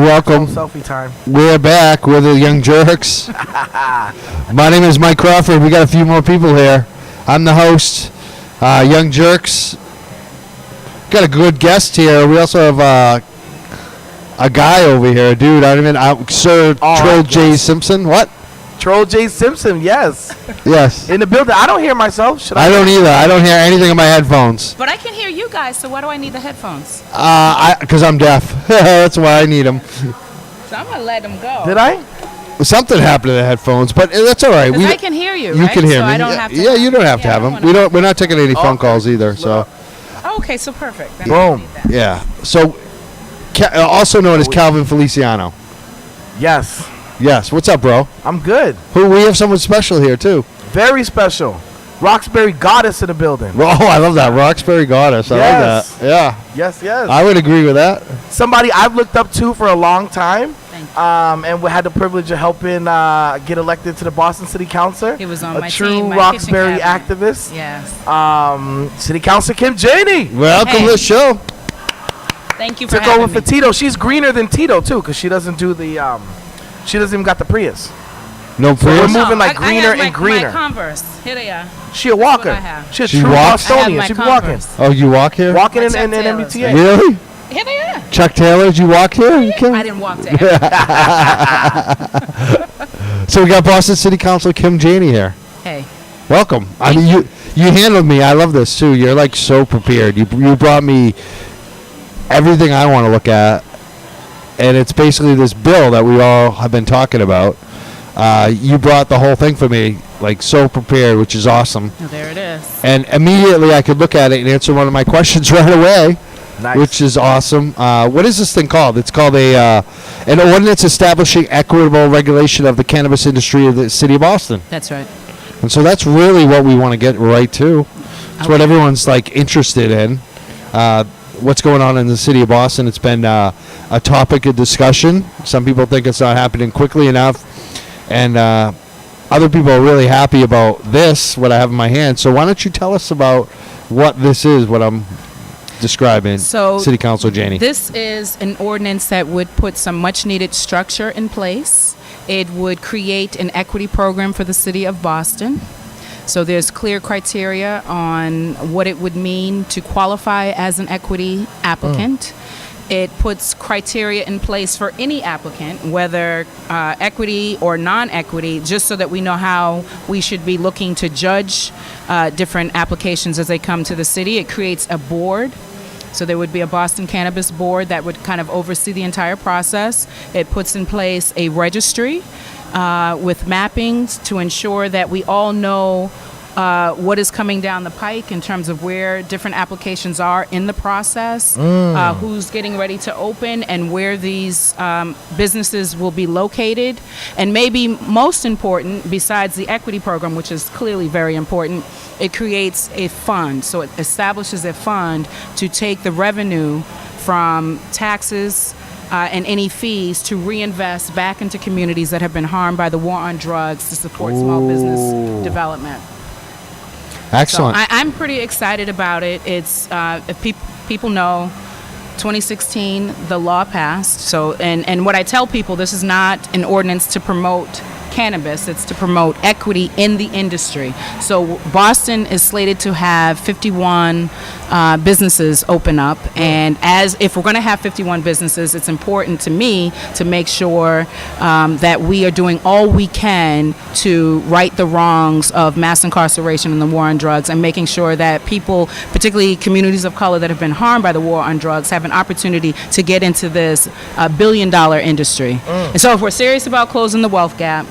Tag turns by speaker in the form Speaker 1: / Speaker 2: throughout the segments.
Speaker 1: welcome.
Speaker 2: Selfie time.
Speaker 1: We're back with the Young Jurks. My name is Mike Crawford. We got a few more people here. I'm the host, Young Jurks. Got a good guest here. We also have a guy over here, dude. Sir Troll J. Simpson. What?
Speaker 2: Troll J. Simpson, yes.
Speaker 1: Yes.
Speaker 2: In the building. I don't hear myself.
Speaker 1: I don't either. I don't hear anything in my headphones.
Speaker 3: But I can hear you guys, so why do I need the headphones?
Speaker 1: Because I'm deaf. That's why I need them.
Speaker 3: So I'm going to let them go.
Speaker 2: Did I?
Speaker 1: Something happened to the headphones, but that's all right.
Speaker 3: I can hear you,
Speaker 1: You
Speaker 3: right?
Speaker 1: can hear
Speaker 3: so
Speaker 1: me.
Speaker 3: I don't have to
Speaker 1: you don't have to have them. We're not taking any phone calls either. So.
Speaker 3: Oh, okay, so perfect. Then
Speaker 2: Boom.
Speaker 1: Yeah. So, also known as Calvin Feliciano.
Speaker 2: Yes.
Speaker 1: Yes. What's up, bro?
Speaker 2: I'm good.
Speaker 1: We have someone special here too.
Speaker 2: Very special. Roxbury Goddess in the building.
Speaker 1: Oh, I love that. Roxbury Goddess. I
Speaker 2: Yes.
Speaker 1: like that. Yeah.
Speaker 2: Yes, yes.
Speaker 1: I would agree with that.
Speaker 2: Somebody I've looked up to for a long time.
Speaker 3: Thank you.
Speaker 2: And we had the privilege of helping get elected to the Boston City Council.
Speaker 3: He was on
Speaker 2: a
Speaker 3: my
Speaker 2: true
Speaker 3: team, my
Speaker 2: Roxbury
Speaker 3: kitchen cabinet.
Speaker 2: activist.
Speaker 3: Yes.
Speaker 2: City Councilor Kim Janey
Speaker 1: Welcome to the show.
Speaker 3: Thank you for
Speaker 2: took
Speaker 3: having
Speaker 2: over
Speaker 3: me.
Speaker 2: for Tito. She's greener than Tito too, because she doesn't do the she doesn't even got the Prius.
Speaker 1: No
Speaker 2: we're
Speaker 1: Prius.
Speaker 2: moving like greener
Speaker 3: I have
Speaker 2: and greener.
Speaker 3: My Converse. Here they are.
Speaker 2: She a
Speaker 3: That's
Speaker 2: walker.
Speaker 3: what I have.
Speaker 2: She's a
Speaker 1: She
Speaker 2: true
Speaker 1: walks?
Speaker 3: I have
Speaker 2: Bostonian.
Speaker 3: my
Speaker 2: She be walking.
Speaker 3: Converse.
Speaker 1: Oh, you walk here?
Speaker 2: Walking
Speaker 3: My
Speaker 2: in
Speaker 3: Chuck Taylors.
Speaker 2: MBTA.
Speaker 1: Really?
Speaker 3: Here they are.
Speaker 1: Chuck Taylor, did you walk here? You
Speaker 3: I didn't walk to everything.
Speaker 1: So we got Boston City Councilor Kim Janey here.
Speaker 3: Hey.
Speaker 1: Welcome. I mean, you handled me. I love this too. You're like so prepared. You brought me everything I want to look at, and it's basically this bill that we all have been talking about. You brought the whole thing for me, like so prepared, which is awesome.
Speaker 3: Oh, there it is.
Speaker 1: And immediately I could look at it and answer one of my questions right away.
Speaker 2: Nice.
Speaker 1: Which is awesome. What is this thing called? It's called an ordinance establishing equitable regulation of the cannabis industry of the city of Boston.
Speaker 3: That's right.
Speaker 1: And so that's really what we want to get right to. It's what everyone's like interested in. What's going on in the city of Boston? It's been a topic of discussion. Some people think it's not happening quickly enough, and other people are really happy about this. What I have in my hand. So why don't you tell us about what this is? What I'm describing.
Speaker 3: So
Speaker 1: City Council Janey.
Speaker 3: This is an ordinance that would put some much needed structure in place. It would create an equity program for the city of Boston. So there's clear criteria on what it would mean to qualify as an equity applicant. It puts criteria in place for any applicant, whether equity or non-equity, just so that we know how we should be looking to judge different applications as they come to the city. It creates a board. So there would be a Boston Cannabis Board that would kind of oversee the entire process. It puts in place a registry with mappings to ensure that we all know what is coming down the pike in terms of where different applications are in the process, who's getting ready to open, and where these businesses will be located. And maybe most important, besides the equity program, which is clearly very important, it creates a fund. So it establishes a fund to take the revenue from taxes and any fees to reinvest back into communities that have been harmed by the war on drugs to support small business development.
Speaker 1: Excellent.
Speaker 3: So I'm pretty excited about it. It's if people know, 2016 the law passed. So and what I tell people, this is not an ordinance to promote cannabis, it's to promote equity in the industry. So Boston is slated to have 51 businesses open up, and if we're going to have 51 businesses, it's important to me to make sure that we are doing all we can to right the wrongs of mass incarceration and the war on drugs, and making sure that people, particularly communities of color that have been harmed by the war on drugs, have an opportunity to get into this billion-dollar industry. And so if we're serious about closing the wealth gap,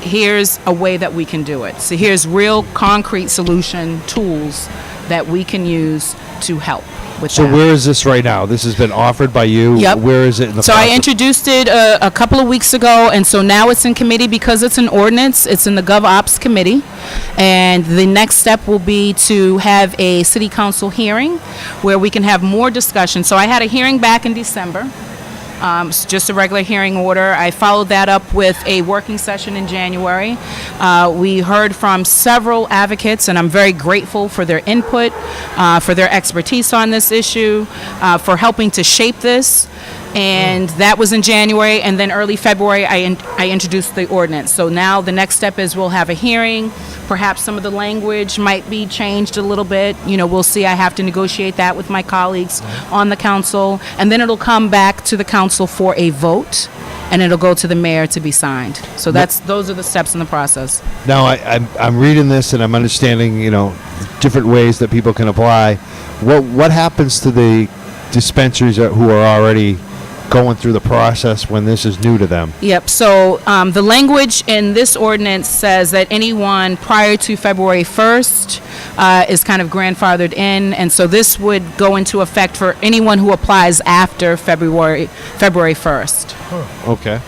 Speaker 3: here's a way that we can do it. So here's real concrete solution tools that we can use to help with
Speaker 1: So
Speaker 3: that.
Speaker 1: where is this right now? This has been offered by you.
Speaker 3: Yep.
Speaker 1: Where is it in the
Speaker 3: So
Speaker 1: process?
Speaker 3: I introduced it a couple of weeks ago, and so now it's in committee because it's an ordinance. It's in the GovOps committee, and the next step will be to have a city council hearing where we can have more discussion. So I had a hearing back in December. It's just a regular hearing order. I followed that up with a working session in January. We heard from several advocates, and I'm very grateful for their input, for their expertise on this issue, for helping to shape this. And that was in January, and then early February, I introduced the ordinance. So now the next step is we'll have a hearing. Perhaps some of the language might be changed a little bit. We'll see. I have to negotiate that with my colleagues on the council, and then it'll come back to the council for a vote, and it'll go to the mayor to be signed. So those are the steps in the process.
Speaker 1: Now, I'm reading this and I'm understanding, different ways that people can apply. What happens to the dispensaries who are already going through the process when this is new to them?
Speaker 3: Yep. So the language in this ordinance says that anyone prior to February 1st is kind of grandfathered in, and so this would go into effect for anyone who applies after February 1st.
Speaker 1: Okay.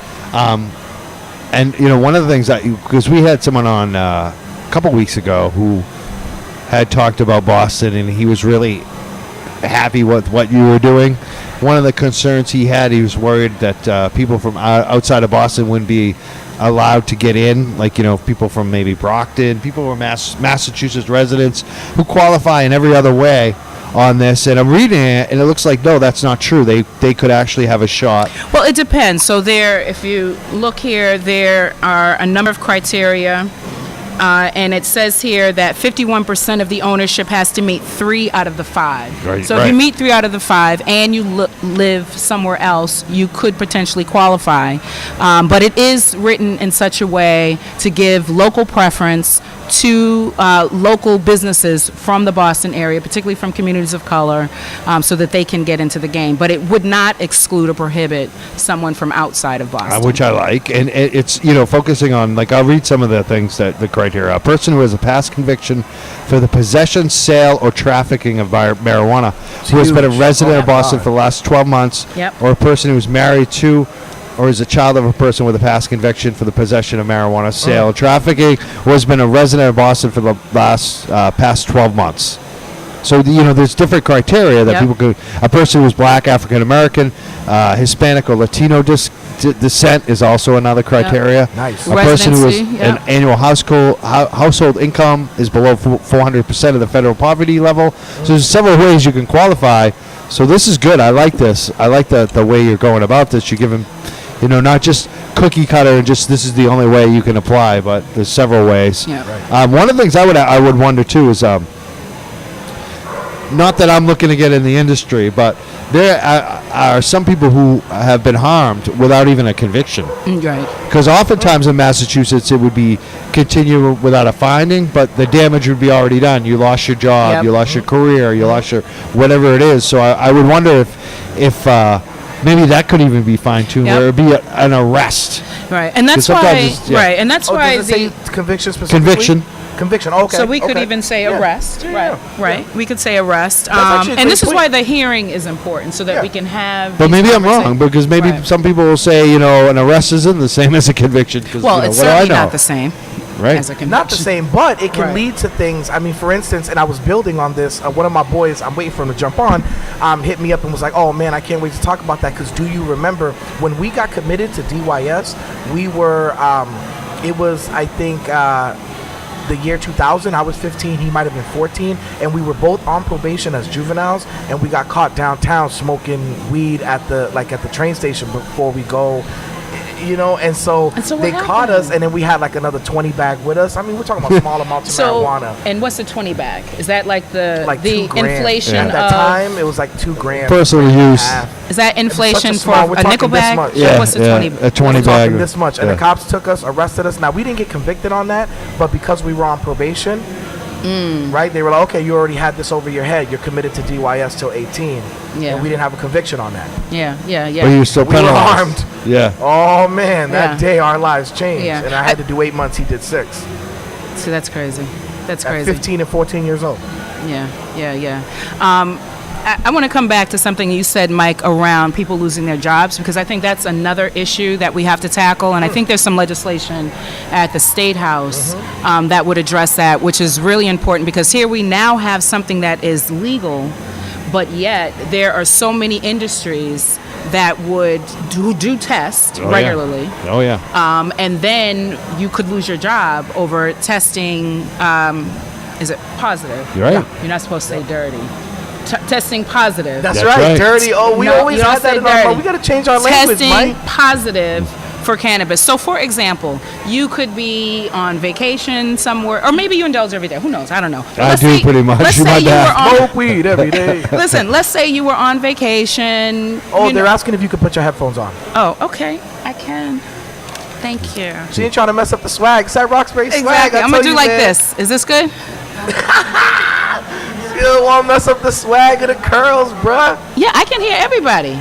Speaker 1: And one of the things because we had someone on a couple weeks ago who had talked about Boston, and he was really happy with what you were doing. One of the concerns he was worried that people from outside of Boston wouldn't be allowed to get in, like, people from maybe Brockton, people who are Massachusetts residents who qualify in every other way on this. And I'm reading it, and it looks like, no, that's not true. They could actually have a shot.
Speaker 3: Well, it depends. So if you look here, there are a number of criteria. And it says here that 51% of the ownership has to meet 3 out of the 5.
Speaker 1: Right,
Speaker 3: so if you meet 3 out of the 5 and you live somewhere else, you could potentially qualify. But it is written in such a way to give local preference to local businesses from the Boston area, particularly from communities of color, so that they can get into the game. But it would not exclude or prohibit someone from outside of Boston.
Speaker 1: Which I like. And it's, focusing on, like, I'll read some of the things that the criteria. A person who has a past conviction for the possession, sale, or trafficking of marijuana, who has been a resident of Boston for the last 12 months, or a person who is married to or is a child of a person with a past conviction for the possession of marijuana, sale, or trafficking, or has been a resident of Boston for the past 12 months. So, there's different criteria that people could. A person who's black, African American, Hispanic, or Latino descent is also another criteria.
Speaker 2: Nice.
Speaker 1: A person who has an annual household income is below 400% of the federal poverty level. So there's several ways you can qualify. So this is good. I like this. I like the way you're going about this. You're giving, not just cookie cutter and just this is the only way you can apply, but there's several ways.
Speaker 3: Yeah. Right.
Speaker 1: One of the things I would wonder too is not that I'm looking to get in the industry, but there are some people who have been harmed without even a conviction.
Speaker 3: Right.
Speaker 1: Because oftentimes in Massachusetts it would be continue without a finding, but the damage would be already done. You lost your job, you lost your career, you lost your whatever it is. So I would wonder if maybe that could even be fine-tuned, where it would be an arrest.
Speaker 3: Right, and that's why. Right, and that's why
Speaker 2: does it say conviction specifically? Conviction. Okay.
Speaker 3: So we could even say arrest. Right. We could say arrest. And this is why the hearing is important, so that we can have.
Speaker 1: But maybe I'm wrong, because maybe some people will say, an arrest isn't the same as a conviction.
Speaker 3: Well, it's certainly not the same.
Speaker 1: Right.
Speaker 3: As a conviction.
Speaker 2: Not the same, but it can lead to things. I mean, for instance, and I was building on this. One of my boys, I'm waiting for him to jump on, hit me up and was like, "Oh man, I can't wait to talk about that." Because do you remember when we got committed to DYS? We were. It was, I think. The year 2000, I was 15, he might have been 14, and we were both on probation as juveniles, and we got caught downtown smoking weed at the train station before we go, and so they caught us, and then we had like another 20 bag with us. I mean, we're talking about small amounts of marijuana.
Speaker 3: And what's the 20 bag? Is that like the inflation
Speaker 2: at that time? It was like 2 grams.
Speaker 1: Personal use.
Speaker 3: Is that inflation for
Speaker 2: a
Speaker 3: nickel bag?
Speaker 2: Yeah,
Speaker 3: what's the 20?
Speaker 1: A 20 bag.
Speaker 2: This much, and the cops took us, arrested us. Now we didn't get convicted on that, but because we were on probation, right? They were like, okay, you already had this over your head. You're committed to DYS till 18.
Speaker 3: Yeah.
Speaker 2: And we didn't have a conviction on that.
Speaker 3: Yeah.
Speaker 1: But you were still penalized.
Speaker 2: We were armed.
Speaker 1: Yeah.
Speaker 2: Oh man, that day our lives changed, and I had to do 8 months. He did 6.
Speaker 3: See, that's crazy. That's
Speaker 2: At
Speaker 3: crazy.
Speaker 2: 15 and 14 years old.
Speaker 3: Yeah. I want to come back to something you said, Mike, around people losing their jobs, because I think that's another issue that we have to tackle, and I think there's some legislation at the State House that would address that, which is really important, because here we now have something that is legal, but yet there are so many industries that would do test regularly. And then you could lose your job over testing. Is it positive?
Speaker 1: You're right.
Speaker 3: You're not supposed to say dirty. testing positive.
Speaker 2: That's
Speaker 1: That's
Speaker 2: right.
Speaker 1: right.
Speaker 2: Dirty. Oh, we
Speaker 3: No,
Speaker 2: always
Speaker 3: you don't
Speaker 2: had that
Speaker 3: say
Speaker 2: in our
Speaker 3: dirty.
Speaker 2: mind. We got to change our language,
Speaker 3: Testing
Speaker 2: Mike.
Speaker 3: positive for cannabis. So, for example, you could be on vacation somewhere, or maybe you indulge every day. Who knows? I don't know.
Speaker 1: I do pretty much.
Speaker 3: Let's
Speaker 1: My
Speaker 3: say you were
Speaker 1: bad.
Speaker 3: on.
Speaker 2: Smoke weed every day.
Speaker 3: Listen, let's say you were on vacation.
Speaker 2: Oh,
Speaker 3: you
Speaker 2: they're
Speaker 3: know-
Speaker 2: asking if you could put your headphones on.
Speaker 3: Oh, okay. I can. Thank you.
Speaker 2: She ain't trying to mess up the swag. It's that Roxbury swag.
Speaker 3: Exactly.
Speaker 2: I
Speaker 3: I'm
Speaker 2: tell
Speaker 3: gonna do
Speaker 2: you,
Speaker 3: like
Speaker 2: man.
Speaker 3: this. Is this good?
Speaker 2: You don't want to mess up the swag of the curls, bruh.
Speaker 3: Yeah, I can hear everybody.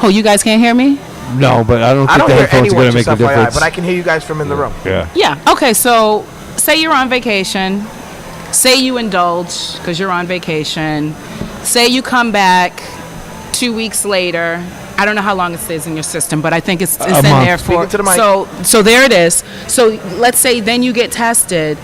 Speaker 3: Oh, you guys can't hear me?
Speaker 1: No, but I don't
Speaker 2: I
Speaker 1: think
Speaker 2: don't
Speaker 1: the
Speaker 2: hear
Speaker 1: headphones are
Speaker 2: anyone,
Speaker 1: going to make
Speaker 2: just
Speaker 1: a
Speaker 2: FYI,
Speaker 1: difference.
Speaker 2: but I can hear you guys from in the room.
Speaker 1: Yeah.
Speaker 3: Yeah. Okay, so say you're on vacation. Say you indulge because you're on vacation. Say you come back 2 weeks later. I don't know how long it stays in your system, but I think it's in
Speaker 1: month.
Speaker 3: there
Speaker 2: Speak
Speaker 3: for.
Speaker 2: into the mic.
Speaker 3: So there it is. So let's say then you get tested,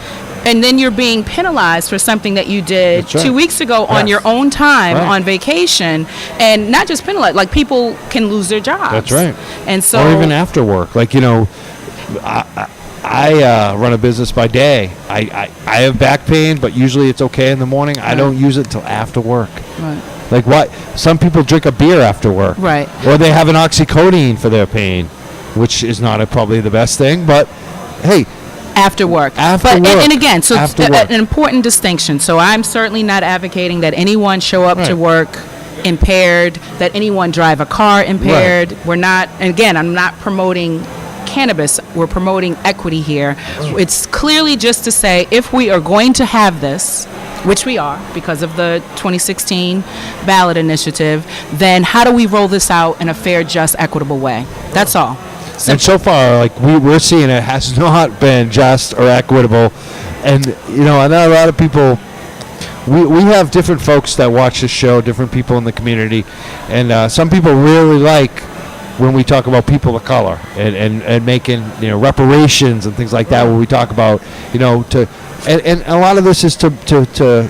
Speaker 3: and then you're being penalized for something that you did
Speaker 1: That's right.
Speaker 3: 2 weeks ago on
Speaker 1: Yes.
Speaker 3: your own time
Speaker 1: Right.
Speaker 3: on vacation, and not just penalized. Like people can lose their jobs.
Speaker 1: That's right.
Speaker 3: And so
Speaker 1: Or even after work. Like, I run a business by day. I have back pain, but usually it's okay in the morning. I don't use it until after work.
Speaker 3: Right.
Speaker 1: Like what? Some people drink a beer after work.
Speaker 3: Right.
Speaker 1: Or they have an oxycodone for their pain, which is not probably the best thing. But, hey,
Speaker 3: After work.
Speaker 1: After
Speaker 3: but,
Speaker 1: work.
Speaker 3: And again, so
Speaker 1: After work.
Speaker 3: an important distinction. So I'm certainly not advocating that anyone show up to
Speaker 1: Right.
Speaker 3: work impaired, that anyone drive a car impaired. We're not, and again, I'm not promoting cannabis. We're promoting equity here. It's clearly just to say if we are going to have this, which we are because of the 2016 ballot initiative, then how do we roll this out in a fair, just, equitable way? That's all.
Speaker 1: and so far, like we're seeing, it has not been just or equitable. And I know a lot of people. We have different folks that watch the show, different people in the community, and some people really like when we talk about people of color and making reparations and things like that. When we talk about and a lot of this is to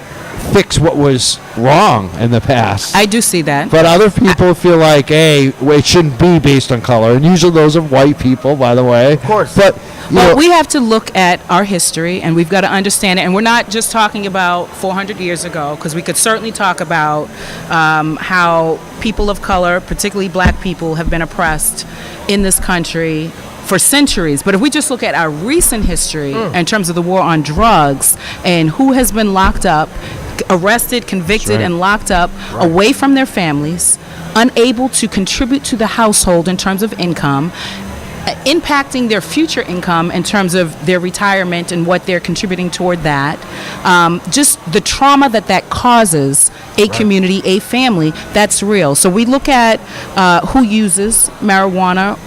Speaker 1: fix what was wrong in the past.
Speaker 3: I do see that.
Speaker 1: But other people feel like, hey, it shouldn't be based on color, and usually those are white people, by the way. Of
Speaker 2: course.
Speaker 1: But
Speaker 3: Well, we have to look at our history, and we've got to understand it. And we're not just talking about 400 years ago, because we could certainly talk about how people of color, particularly black people, have been oppressed in this country for centuries. But if we just look at our recent history in terms of the war on drugs and who has been locked up, arrested, convicted,
Speaker 1: right.
Speaker 3: and locked up away from their families, unable to contribute to the household in terms of income, impacting their future income in terms of their retirement and what they're contributing toward that. Just the trauma that causes a community, a family, that's real. So we look at who uses marijuana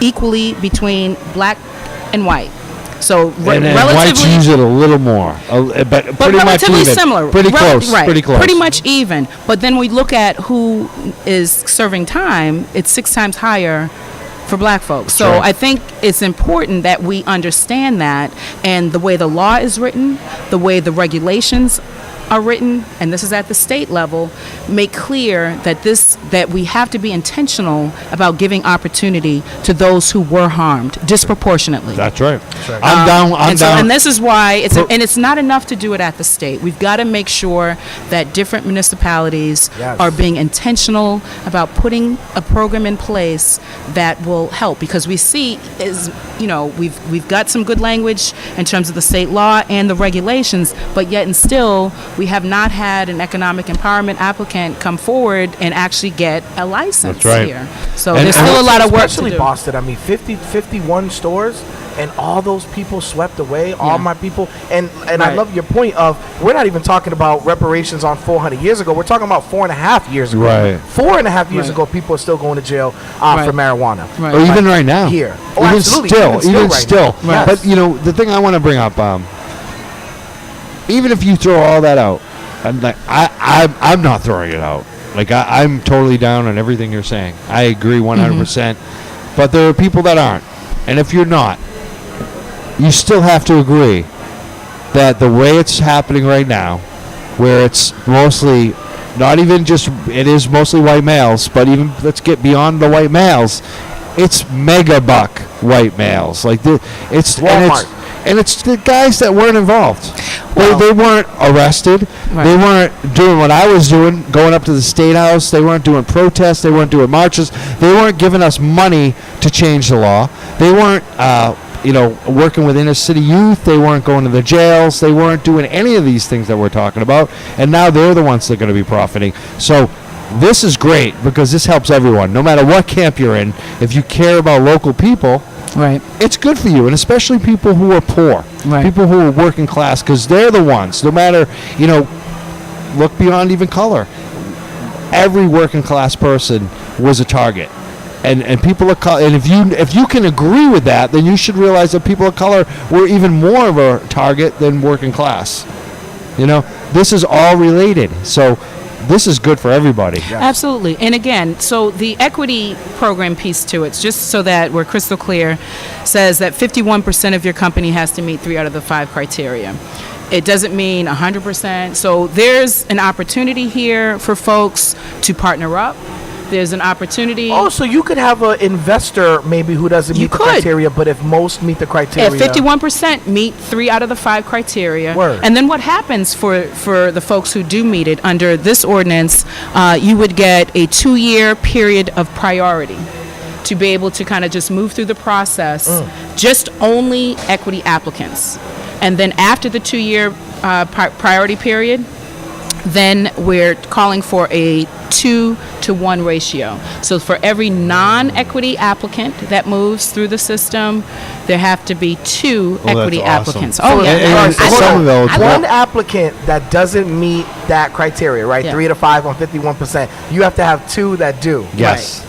Speaker 3: equally between black and white. So
Speaker 1: and whites
Speaker 3: relatively
Speaker 1: use it a little more, but pretty much
Speaker 3: relatively
Speaker 1: even.
Speaker 3: similar.
Speaker 1: Pretty close.
Speaker 3: Right.
Speaker 1: Pretty close.
Speaker 3: Pretty much even. But then we look at who is serving time, it's 6 times higher for black folks. So
Speaker 1: right.
Speaker 3: I think it's important that we understand that, and the way the law is written, the way the regulations are written, and this is at the state level, make clear that we have to be intentional about giving opportunity to those who were harmed disproportionately.
Speaker 1: That's right.
Speaker 2: right.
Speaker 1: I'm down. I'm down.
Speaker 3: And this is why it's not enough to do it at the state. We've got to make sure that different municipalities
Speaker 2: Yes.
Speaker 3: are being intentional about putting a program in place that will help, because we see we've got some good language in terms of the state law and the regulations, but yet and still we have not had an economic empowerment applicant come forward and actually get a license
Speaker 1: That's right.
Speaker 3: here. So
Speaker 1: And-
Speaker 3: there's still a lot of work to
Speaker 2: Especially
Speaker 3: do.
Speaker 2: Boston. I mean, 51 stores, and all those people swept away. All
Speaker 3: Yeah.
Speaker 2: my people, and I
Speaker 3: Right.
Speaker 2: love your point of we're not even talking about reparations on 400 years ago. We're talking about 4.5 years ago.
Speaker 1: Right.
Speaker 2: 4.5 years
Speaker 3: Right.
Speaker 2: ago, people are still going to jail
Speaker 3: Right.
Speaker 2: for marijuana.
Speaker 3: Right.
Speaker 1: Or even right now.
Speaker 2: Here. Oh,
Speaker 1: even
Speaker 2: absolutely.
Speaker 1: still,
Speaker 2: Even still
Speaker 1: even
Speaker 2: right
Speaker 1: still.
Speaker 2: now. Yes.
Speaker 1: But the thing I want to bring up, even if you throw all that out, I'm not throwing it out. Like I'm totally down on everything you're saying. I agree 100%. But there are people that aren't, and if you're not, you still have to agree that the way it's happening right now, where it's mostly not even just, it is mostly white males, but even let's get beyond the white males, it's mega buck white males. Like it's
Speaker 2: Walmart.
Speaker 1: and it's the guys that weren't involved. They weren't arrested.
Speaker 3: Right.
Speaker 1: They weren't doing what I was doing, going up to the State House. They weren't doing protests. They weren't doing marches. They weren't giving us money to change the law. They weren't, working with inner city youth. They weren't going to the jails. They weren't doing any of these things that we're talking about. And now they're the ones that are going to be profiting. So this is great because this helps everyone. No matter what camp you're in, if you care about local people,
Speaker 3: Right.
Speaker 1: it's good for you, and especially people who are poor,
Speaker 3: Right.
Speaker 1: people who are working class, because they're the ones, no matter, look beyond even color. Every working class person was a target. And people of color, and if you can agree with that, then you should realize that people of color were even more of a target than working class. This is all related. So this is good for everybody.
Speaker 3: Absolutely. And again, so the equity program piece to it, just so that we're crystal clear, says that 51% of your company has to meet 3 out of the 5 criteria. It doesn't mean 100%. So there's an opportunity here for folks to partner up. There's an opportunity.
Speaker 2: Oh, so you could have an investor maybe who doesn't meet the criteria, but if most meet the criteria.
Speaker 3: If 51% meet 3 out of the 5 criteria.
Speaker 2: Word.
Speaker 3: And then what happens for the folks who do meet it under this ordinance, you would get a 2-year period of priority to be able to kind of just move through the process, just only equity applicants. And then after the 2-year priority period, then we're calling for a 2-to-1 ratio. So for every non-equity applicant that moves through the system, there have to be 2 equity
Speaker 1: that's awesome.
Speaker 3: applicants. Oh, yeah.
Speaker 1: And Somerville,
Speaker 2: One applicant that doesn't meet that criteria, right?
Speaker 3: Yeah.
Speaker 2: 3 to 5 on 51%. You have to have 2 that do.
Speaker 1: Yes.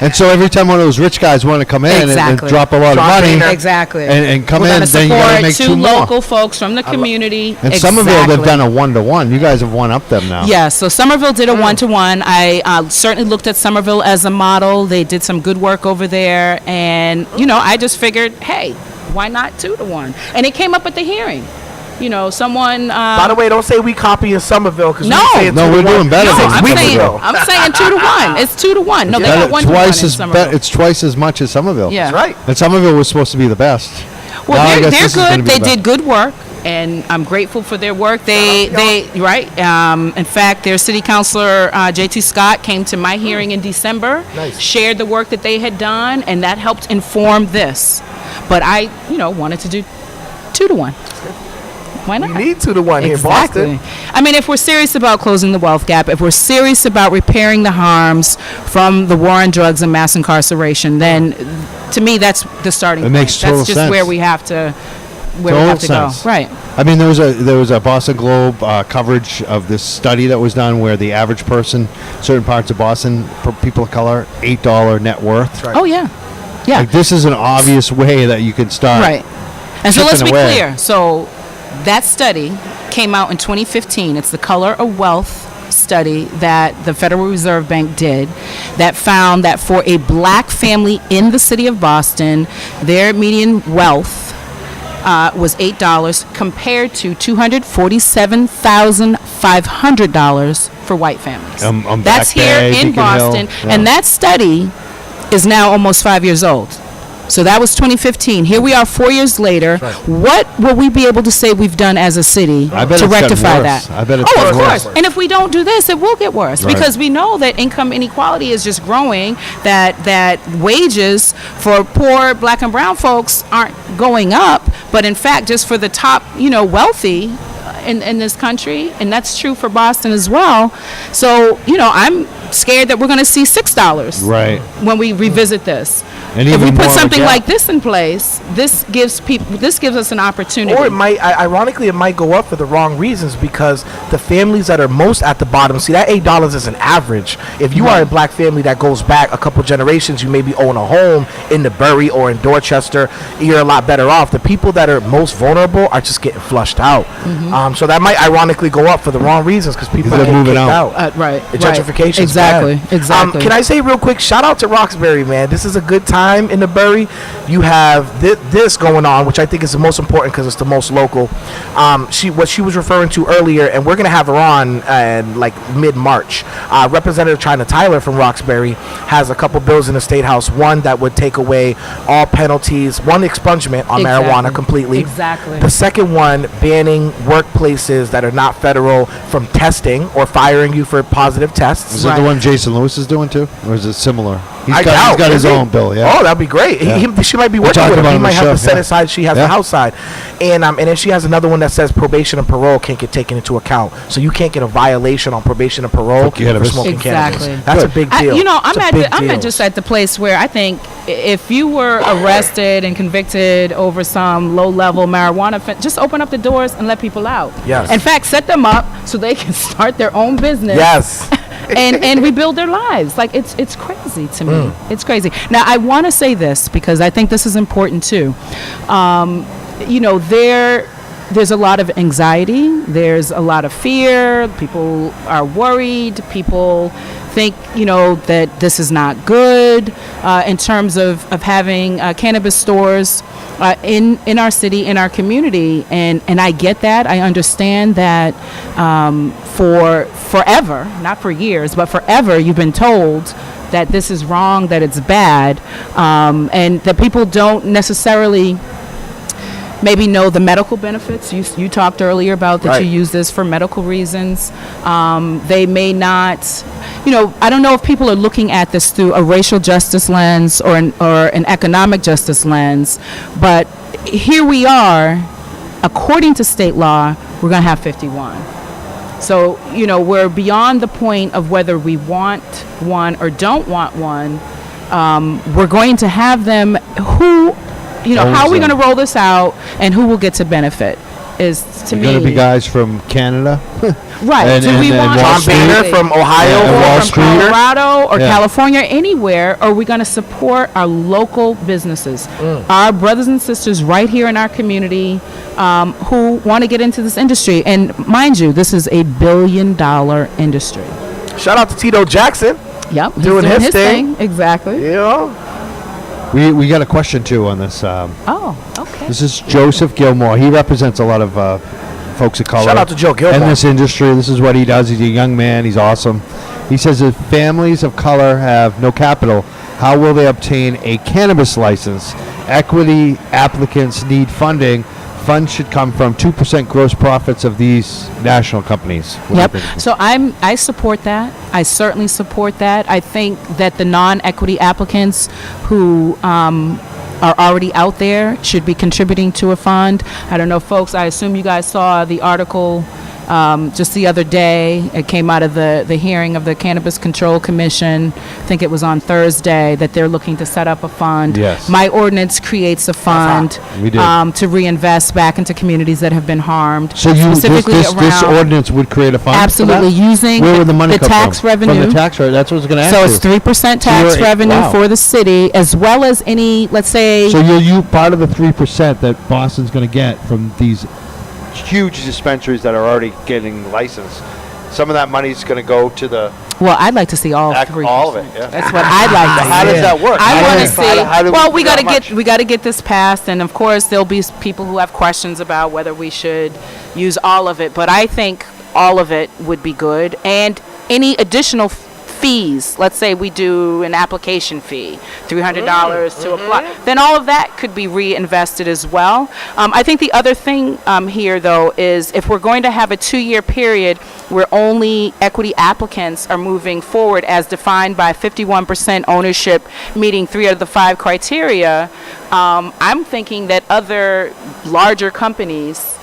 Speaker 1: And so every time one of those rich guys want to come in and
Speaker 3: Exactly.
Speaker 1: drop a lot of money
Speaker 3: Exactly.
Speaker 1: and come
Speaker 3: We're
Speaker 1: in,
Speaker 3: gonna
Speaker 1: then you got to
Speaker 3: support
Speaker 1: make
Speaker 3: 2
Speaker 1: 2 more.
Speaker 3: local folks from the community.
Speaker 1: And Somerville, they've done a 1-to-1. You guys have one up them now.
Speaker 3: Yeah, so Somerville did a 1-to-1. I certainly looked at Somerville as a model. They did some good work over there. And, I just figured, hey, why not 2-to-1? And it came up at the hearing. Someone.
Speaker 2: By the way, don't say we copying Somerville because
Speaker 3: No.
Speaker 1: We're doing better
Speaker 3: No,
Speaker 1: than
Speaker 3: I'm saying,
Speaker 1: Somerville.
Speaker 3: I'm saying 2-to-1. It's 2-to-1. No, they got 1-to-1
Speaker 1: twice
Speaker 3: in
Speaker 1: as
Speaker 3: Somerville.
Speaker 1: it's twice as much as Somerville.
Speaker 3: Yeah.
Speaker 2: That's right.
Speaker 1: And Somerville was supposed to be the best.
Speaker 3: Well,
Speaker 1: Now I guess
Speaker 3: they're
Speaker 1: this is gonna
Speaker 3: good.
Speaker 1: be
Speaker 3: They
Speaker 1: the best.
Speaker 3: did good work, and I'm grateful for their work. They right. In fact, their city councilor J.T. Scott came to my hearing in December,
Speaker 2: Nice.
Speaker 3: shared the work that they had done, and that helped inform this. But I, wanted to do 2-to-1. Why not?
Speaker 2: We need 2-to-1 here in
Speaker 3: Exactly.
Speaker 2: Boston.
Speaker 3: I mean, if we're serious about closing the wealth gap, if we're serious about repairing the harms from the war on drugs and mass incarceration, then to me, that's the starting point.
Speaker 1: makes total
Speaker 3: That's just
Speaker 1: sense.
Speaker 3: where we have to,
Speaker 1: Total sense.
Speaker 3: go. Right.
Speaker 1: I mean, there was a Boston Globe coverage of this study that was done where the average person, certain parts of Boston, people of color, $8 net worth.
Speaker 2: Right.
Speaker 3: Oh, yeah. Yeah.
Speaker 1: Like, this is an obvious way that you can start.
Speaker 3: Right. And so let's
Speaker 1: chipping
Speaker 3: be
Speaker 1: away.
Speaker 3: clear. So that study came out in 2015. It's the Color of Wealth study that the Federal Reserve Bank did that found that for a black family in the city of Boston, their median wealth was $8 compared to $247,500 for white families.
Speaker 1: On
Speaker 3: That's
Speaker 1: Back
Speaker 3: here
Speaker 1: Bay,
Speaker 3: in
Speaker 1: Beacon Hill,
Speaker 3: Boston.
Speaker 1: yeah.
Speaker 3: And that study is now almost 5 years old. So that was 2015. Here we are 4 years later.
Speaker 2: Right.
Speaker 3: What will we be able to say we've done as a city
Speaker 1: I bet
Speaker 3: to
Speaker 1: it's gotten
Speaker 3: rectify
Speaker 1: worse.
Speaker 3: that?
Speaker 1: I bet it's
Speaker 3: of
Speaker 1: gotten
Speaker 3: course.
Speaker 1: worse.
Speaker 3: And if we don't do this, it will get worse
Speaker 1: Right.
Speaker 3: because we know that income inequality is just growing, that wages for poor black and brown folks aren't going up, but in fact, just for the top, wealthy in this country, and that's true for Boston as well. So, I'm scared that we're going to see $6
Speaker 1: Right.
Speaker 3: when we revisit this.
Speaker 1: And
Speaker 3: If
Speaker 1: even
Speaker 3: we
Speaker 1: more
Speaker 3: put
Speaker 1: of a
Speaker 3: something
Speaker 1: gap.
Speaker 3: like this in place, this gives us an opportunity.
Speaker 2: Or it might, ironically, it might go up for the wrong reasons because the families that are most at the bottom, see, that $8 is an average. If you are a black family that goes back a couple generations, you maybe own a home in the Bury or in Dorchester, you're a lot better off. The people that are most vulnerable are just getting flushed out. So that might ironically go up for the wrong reasons because people
Speaker 1: They're
Speaker 2: are getting
Speaker 1: moving
Speaker 2: kicked
Speaker 1: out.
Speaker 2: out.
Speaker 3: Right.
Speaker 2: The gentrification is
Speaker 3: Exactly.
Speaker 2: bad.
Speaker 3: Exactly.
Speaker 2: Can I say real quick, shout out to Roxbury, man. This is a good time time in the Bury, you have this going on, which I think is the most important because it's the most local. What she was referring to earlier, and we're going to have her on like mid-March. Representative China Tyler from Roxbury has a couple bills in the State House. One that would take away all penalties, one expungement on marijuana completely.
Speaker 3: Exactly.
Speaker 2: The second one, banning workplaces that are not federal from testing or firing you for positive tests.
Speaker 1: Is that the one Jason Lewis is doing too, or is it similar?
Speaker 2: He's got
Speaker 1: his own bill. Yeah.
Speaker 2: Oh, that'd be great.
Speaker 1: Yeah.
Speaker 2: She might be working with him. He might have the Senate
Speaker 1: yeah.
Speaker 2: side. She has the House side, and then she has another one that says probation and parole can't get taken into account. So you can't get a violation on probation and parole for smoking cannabis. That's a big deal.
Speaker 3: I'm just at the place where I think if you were arrested and convicted over some low-level marijuana offense, just open up the doors and let people out.
Speaker 2: Yes.
Speaker 3: In fact, set them up so they can start their own business.
Speaker 2: Yes.
Speaker 3: and rebuild their lives. Like it's crazy to me. It's crazy. Now I want to say this because I think this is important too. There's a lot of anxiety. There's a lot of fear. People are worried. People think that this is not good in terms of having cannabis stores in our city, in our community, and I get that. I understand that for forever, not for years, but forever, you've been told that this is wrong, that it's bad, and that people don't necessarily maybe know the medical benefits. You talked earlier about that you use this for medical reasons. They may not, I don't know if people are looking at this through a racial justice lens or an economic justice lens, but here we are, according to state law, we're going to have 51. So, we're beyond the point of whether we want one or don't want one. We're going to have them. How are we going to roll this out and who will get to benefit is to me.
Speaker 1: Going to be guys from Canada.
Speaker 3: Right.
Speaker 1: Do we want
Speaker 2: John Boehner from Ohio
Speaker 3: or from Colorado or California, anywhere? Or are we going to support our local businesses, our brothers and sisters right here in our community who want to get into this industry? And mind you, this is $1 billion industry.
Speaker 2: Shout out to Tito Jackson.
Speaker 3: Yep.
Speaker 2: Doing his thing.
Speaker 3: Exactly.
Speaker 2: Yeah.
Speaker 1: We got a question too on this.
Speaker 3: Okay.
Speaker 1: This is Joseph Gilmore. He represents a lot of folks of color.
Speaker 2: Shout out to Joe Gilmore.
Speaker 1: In this industry, this is what he does. He's a young man. He's awesome. He says if families of color have no capital, how will they obtain a cannabis license? Equity applicants need funding. Funds should come from 2% gross profits of these national companies.
Speaker 3: Yep. So I support that. I certainly support that. I think that the non-equity applicants who are already out there should be contributing to a fund. I don't know, folks. I assume you guys saw the article just the other day. It came out of the hearing of the Cannabis Control Commission. I think it was on Thursday that they're looking to set up a fund.
Speaker 1: Yes.
Speaker 3: My ordinance creates a fund to reinvest back into communities that have been harmed.
Speaker 1: So this ordinance would create a fund?
Speaker 3: Absolutely. Using
Speaker 1: Where would the money come
Speaker 3: tax revenue.
Speaker 1: From the tax revenue. That's what I was going to ask
Speaker 3: So
Speaker 1: you.
Speaker 3: it's 3% tax revenue for the city, as well as any, let's say.
Speaker 1: So you part of the 3% that Boston's going to get from these huge dispensaries that are already getting licensed. Some of that money is going to go to the.
Speaker 3: Well, I'd like to see all 3%.
Speaker 1: All of it. Yeah.
Speaker 3: That's what I'd like to see.
Speaker 1: How does that work?
Speaker 3: I want to see.
Speaker 1: Well,
Speaker 3: we got to get this passed, and of course there'll be people who have questions about whether we should use all of it. But I think all of it would be good, and any additional fees. Let's say we do an application fee, $300 to apply. Then all of that could be reinvested as well. I think the other thing here, though, is if we're going to have a 2-year period where only equity applicants are moving forward as defined by 51% ownership, meeting 3 out of the 5 criteria, I'm thinking that other larger companies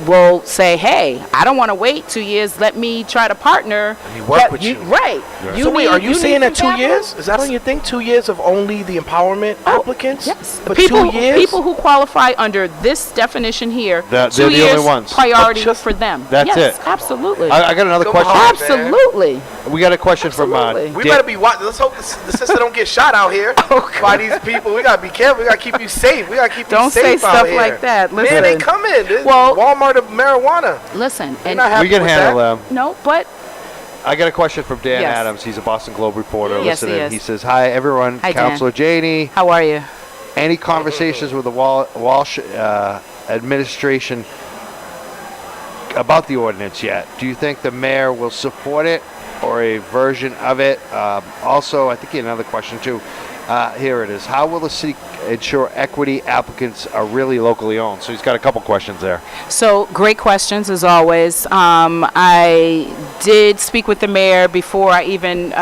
Speaker 3: will say, hey, I don't want to wait 2 years. Let me try to partner.
Speaker 2: And work with you.
Speaker 3: Right.
Speaker 2: Yeah. So wait, are you saying that 2 years? Is that on your thing? 2 years of only the empowerment applicants?
Speaker 3: Yes.
Speaker 2: But
Speaker 3: people,
Speaker 2: 2 years?
Speaker 3: People who qualify under this definition here,
Speaker 1: they're
Speaker 3: 2
Speaker 1: the
Speaker 3: years
Speaker 1: only ones.
Speaker 3: priority for them.
Speaker 1: That's
Speaker 3: yes,
Speaker 1: it.
Speaker 3: Absolutely.
Speaker 1: I got another question.
Speaker 3: Absolutely.
Speaker 1: We got a question from
Speaker 2: we better be watching. Let's hope the sister don't get shot out here by these people. We got to be careful. We got to keep you safe. We got to keep you safe out here.
Speaker 3: Don't say stuff like that. Listen.
Speaker 2: Man, they come in. Well, Walmart of marijuana.
Speaker 3: Listen.
Speaker 2: We can
Speaker 1: handle them.
Speaker 3: No, but
Speaker 1: I got a question from Dan
Speaker 3: Yes.
Speaker 1: Adams. He's a Boston Globe reporter
Speaker 3: Yes, he
Speaker 1: listening.
Speaker 3: is.
Speaker 1: He says, "Hi, everyone.
Speaker 3: Hi, Dan.
Speaker 1: Councilor Janey.
Speaker 3: How are you?
Speaker 1: Any conversations with the Walsh administration about the ordinance yet? Do you think the mayor will support it or a version of it?" Also, I think he had another question too. Here it is. How will the city ensure equity applicants are really locally owned? So he's got a couple questions there.
Speaker 3: So great questions as always. I did speak with the mayor before I even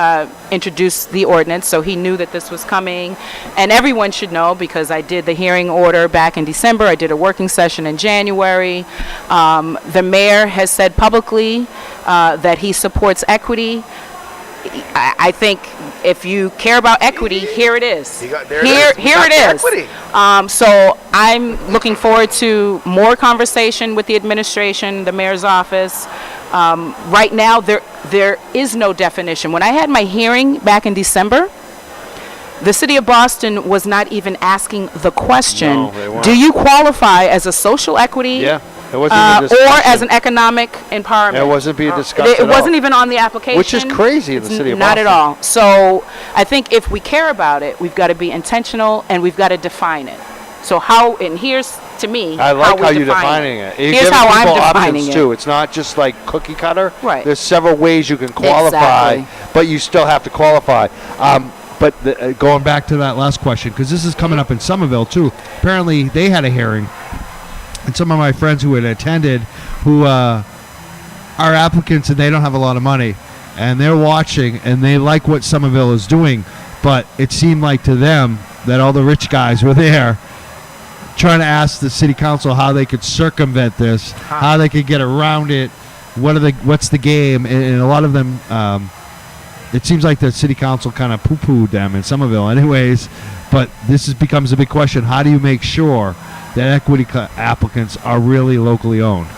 Speaker 3: introduced the ordinance, so he knew that this was coming. And everyone should know because I did the hearing order back in December. I did a working session in January. The mayor has said publicly that he supports equity. I think if you care about equity, here it is. Here it is. So I'm looking forward to more conversation with the administration, the mayor's office. Right now, there is no definition. When I had my hearing back in December, the city of Boston was not even asking the question,
Speaker 1: No, they weren't.
Speaker 3: do you qualify as a social equity
Speaker 1: Yeah, it wasn't even
Speaker 3: or
Speaker 1: discussion.
Speaker 3: as an economic empowerment?
Speaker 1: It wasn't being discussed
Speaker 3: It
Speaker 1: at all.
Speaker 3: wasn't even on the application.
Speaker 1: Which is crazy in the
Speaker 3: It's
Speaker 1: city of
Speaker 3: Not
Speaker 1: Boston.
Speaker 3: at all. So I think if we care about it, we've got to be intentional and we've got to define it. So how, and here's, to me,
Speaker 1: I like
Speaker 3: we're
Speaker 1: how you're
Speaker 3: defining
Speaker 1: defining it. You're
Speaker 3: Here's
Speaker 1: giving
Speaker 3: how I'm
Speaker 1: people
Speaker 3: defining
Speaker 1: options
Speaker 3: it.
Speaker 1: too. It's not just like cookie cutter.
Speaker 3: Right.
Speaker 1: There's several ways you can qualify,
Speaker 3: Exactly.
Speaker 1: but you still have to qualify. But
Speaker 4: Going back to that last question, because this is coming up in Somerville too. Apparently, they had a hearing, and some of my friends who had attended, who are applicants and they don't have a lot of money, and they're watching and they like what Somerville is doing, but it seemed like to them that all the rich guys were there trying to ask the city council how they could circumvent this, how they could get around it, what's the game, and a lot of them. It seems like the city council kind of poo-pooed them in Somerville anyways, but this becomes a big question. How do you make sure that equity applicants are really locally owned?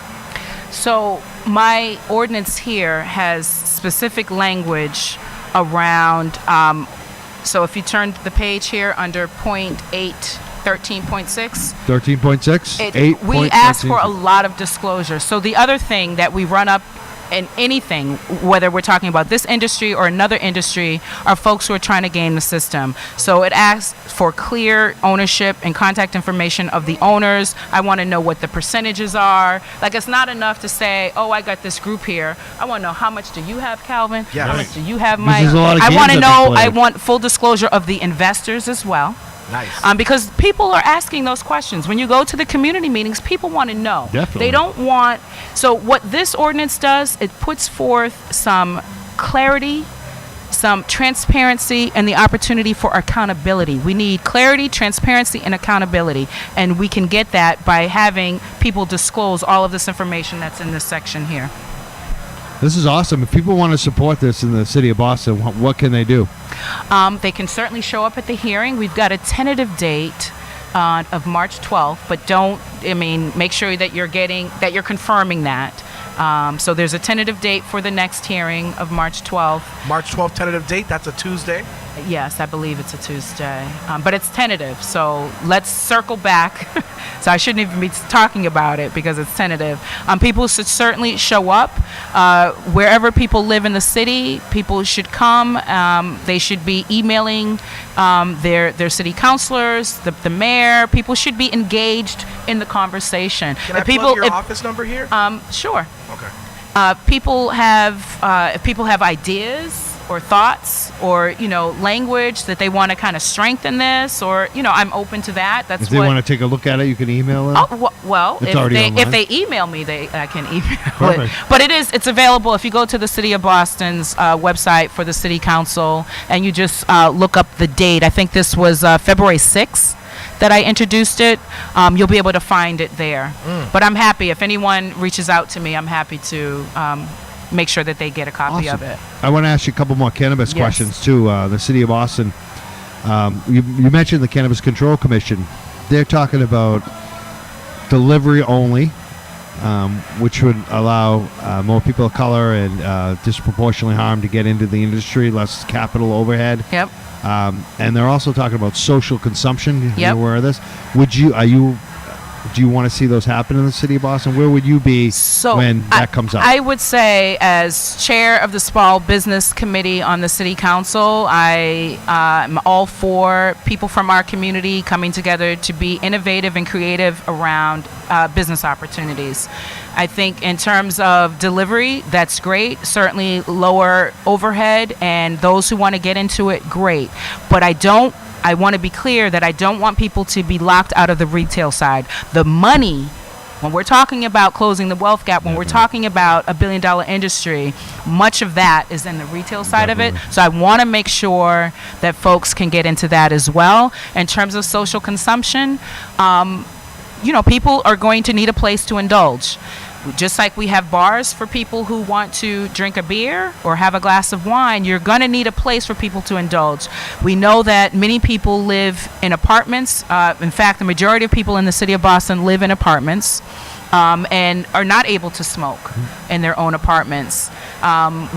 Speaker 3: So my ordinance here has specific language around, so if you turn the page here under point 8, 13.6,
Speaker 4: 13.6?
Speaker 3: we ask for a lot of disclosure. So the other thing that we run up in anything, whether we're talking about this industry or another industry, are folks who are trying to game the system. So it asks for clear ownership and contact information of the owners. I want to know what the percentages are. Like, it's not enough to say, oh, I got this group here. I want to know, how much do you have, Calvin?
Speaker 2: Yes.
Speaker 3: How much do you have,
Speaker 4: Because
Speaker 3: Mike?
Speaker 4: there's a lot of
Speaker 3: I
Speaker 4: games
Speaker 3: want to
Speaker 4: that
Speaker 3: know,
Speaker 4: they play.
Speaker 3: I want full disclosure of the investors as well.
Speaker 2: Nice.
Speaker 3: Because people are asking those questions. When you go to the community meetings, people want to know.
Speaker 4: Definitely.
Speaker 3: They don't want. So what this ordinance does, it puts forth some clarity, some transparency, and the opportunity for accountability. We need clarity, transparency, and accountability. And we can get that by having people disclose all of this information that's in this section here.
Speaker 4: This is awesome. If people want to support this in the city of Boston, what can they do?
Speaker 3: They can certainly show up at the hearing. We've got a tentative date of March 12th, but make sure that you're confirming that. So there's a tentative date for the next hearing of March 12th.
Speaker 2: March 12th tentative date. That's a Tuesday.
Speaker 3: Yes, I believe it's a Tuesday, but it's tentative. So let's circle back. So I shouldn't even be talking about it because it's tentative. People should certainly show up. Wherever people live in the city, people should come. They should be emailing their city councilors, the mayor. People should be engaged in the conversation.
Speaker 2: Can I plug your office number here?
Speaker 3: Sure.
Speaker 2: Okay.
Speaker 3: If people have ideas or thoughts or language that they want to kind of strengthen this, or I'm open to that. That's
Speaker 4: If they want to take a look at it, you can email them.
Speaker 3: Oh, well,
Speaker 4: It's already
Speaker 3: if
Speaker 4: online.
Speaker 3: they email me, I can email
Speaker 4: Perfect.
Speaker 3: it. But it's available if you go to the City of Boston's website for the City Council and you just look up the date. I think this was February 6th that I introduced it. You'll be able to find it there. But I'm happy if anyone reaches out to me. I'm happy to make sure that they get a copy of it.
Speaker 4: I want to ask you a couple more cannabis
Speaker 3: Yes.
Speaker 4: questions too. The city of Boston, you mentioned the Cannabis Control Commission. They're talking about delivery only, which would allow more people of color and disproportionately harmed to get into the industry, less capital overhead.
Speaker 3: Yep.
Speaker 4: And they're also talking about social consumption.
Speaker 3: Yep.
Speaker 4: You're aware of this? Are you Do you want to see those happen in the city of Boston? Where would you be when that comes up?
Speaker 3: I would say, as chair of the Small Business Committee on the City Council, I am all for people from our community coming together to be innovative and creative around business opportunities. I think in terms of delivery, that's great. Certainly lower overhead, and those who want to get into it, great. But I want to be clear that I don't want people to be locked out of the retail side. The money, when we're talking about closing the wealth gap, when we're talking about $1 billion industry, much of that is in the retail side of it. So I want to make sure that folks can get into that as well. In terms of social consumption, people are going to need a place to indulge. Just like we have bars for people who want to drink a beer or have a glass of wine, you're going to need a place for people to indulge. We know that many people live in apartments. In fact, the majority of people in the city of Boston live in apartments and are not able to smoke in their own apartments.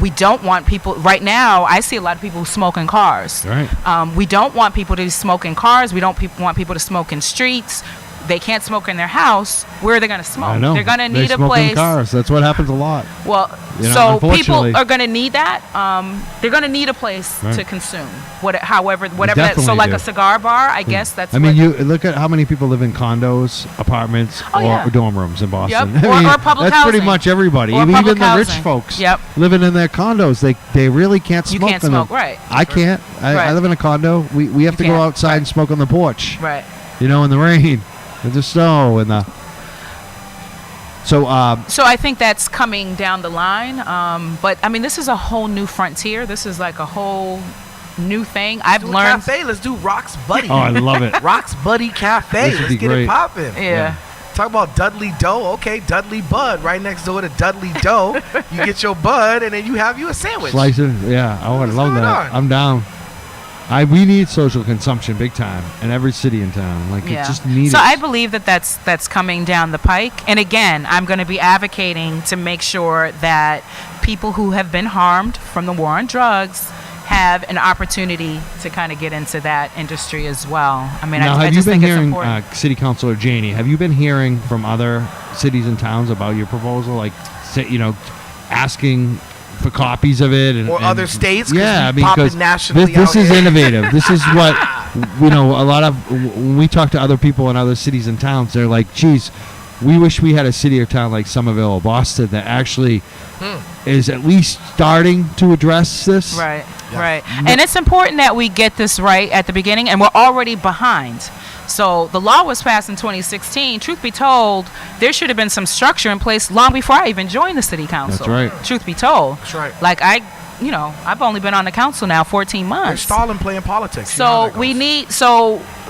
Speaker 3: We don't want people, right now, I see a lot of people who smoke in cars.
Speaker 4: Right.
Speaker 3: We don't want people to smoke in cars. We don't want people to smoke in streets. They can't smoke in their house. Where are they going to smoke?
Speaker 4: I know.
Speaker 3: They're going to need a
Speaker 4: smoke
Speaker 3: place.
Speaker 4: In cars. That's what happens a lot.
Speaker 3: Well, so people are going to need that. They're going to need a place to consume. Whatever that. So like a cigar bar, I guess that's.
Speaker 4: I mean, you look at how many people live in condos, apartments, or dorm rooms in Boston.
Speaker 3: Yep. Or public
Speaker 4: that's
Speaker 3: housing.
Speaker 4: Pretty much everybody.
Speaker 3: Or
Speaker 4: Even the
Speaker 3: housing.
Speaker 4: rich folks.
Speaker 3: Yep.
Speaker 4: Living in their condos, they really can't smoke.
Speaker 3: You can't
Speaker 4: in
Speaker 3: smoke,
Speaker 4: them.
Speaker 3: right?
Speaker 4: I can't. I live in a condo. We have to go outside and smoke on the porch.
Speaker 3: Right.
Speaker 4: In the rain. And the snow and the so
Speaker 3: I think that's coming down the line, but I mean this is a whole new frontier. This is like a whole new thing. I've learned.
Speaker 2: Cafe. Let's do Rock's Buddy.
Speaker 4: Oh, I love it.
Speaker 2: Rock's Buddy Cafe. Let's get it popping.
Speaker 3: Yeah.
Speaker 2: Talk about Dudley Doe. Okay, Dudley Bud right next door to Dudley Doe. You get your bud and then you have you a sandwich.
Speaker 4: Slice it. Yeah. Oh, I love that. I'm down. We need social consumption big time in every city in town. Like, it just needs.
Speaker 3: So I believe that's coming down the pike. And again, I'm going to be advocating to make sure that people who have been harmed from the war on drugs have an opportunity to kind of get into that industry as well. I mean, I just think it's important.
Speaker 4: City Councilor Janey, have you been hearing from other cities and towns about your proposal? Like, asking for copies of it and
Speaker 2: other states.
Speaker 4: Yeah,
Speaker 2: because nationally.
Speaker 4: This is innovative. This is what a lot of when we talk to other people in other cities and towns, they're like, geez, we wish we had a city or town like Somerville or Boston that actually is at least starting to address this.
Speaker 3: Right. And it's important that we get this right at the beginning, and we're already behind. So the law was passed in 2016. Truth be told, there should have been some structure in place long before I even joined the city council.
Speaker 4: That's right.
Speaker 3: Truth be told.
Speaker 2: That's right.
Speaker 3: Like I've only been on the council now 14 months.
Speaker 2: You're stalling playing politics.
Speaker 3: So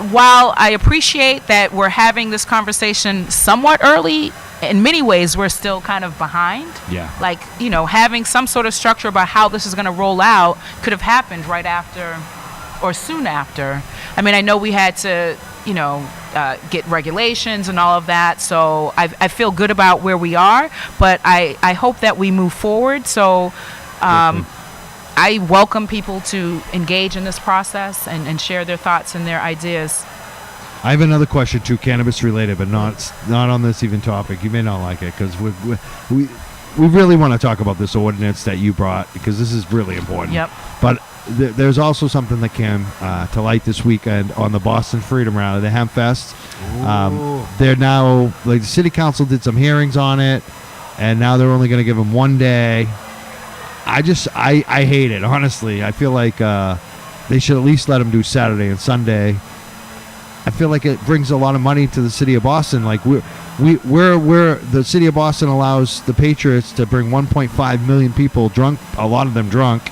Speaker 3: while I appreciate that we're having this conversation somewhat early, in many ways we're still kind of behind.
Speaker 4: Yeah.
Speaker 3: Like, having some sort of structure about how this is going to roll out could have happened right after or soon after. I mean, I know we had to get regulations and all of that. So I feel good about where we are, but I hope that we move forward. So I welcome people to engage in this process and share their thoughts and their ideas.
Speaker 4: I have another question too, cannabis related, but not on this even topic. You may not like it because we really want to talk about this ordinance that you brought because this is really important.
Speaker 3: Yep.
Speaker 4: But there's also something that came to light this weekend on the Boston Freedom Rally, the Hemp Fest. They're now, the city council did some hearings on it, and now they're only going to give them 1 day. I hate it, honestly. I feel like they should at least let them do Saturday and Sunday. I feel like it brings a lot of money to the city of Boston. Like we're the city of Boston allows the Patriots to bring 1.5 million people drunk, a lot of them drunk,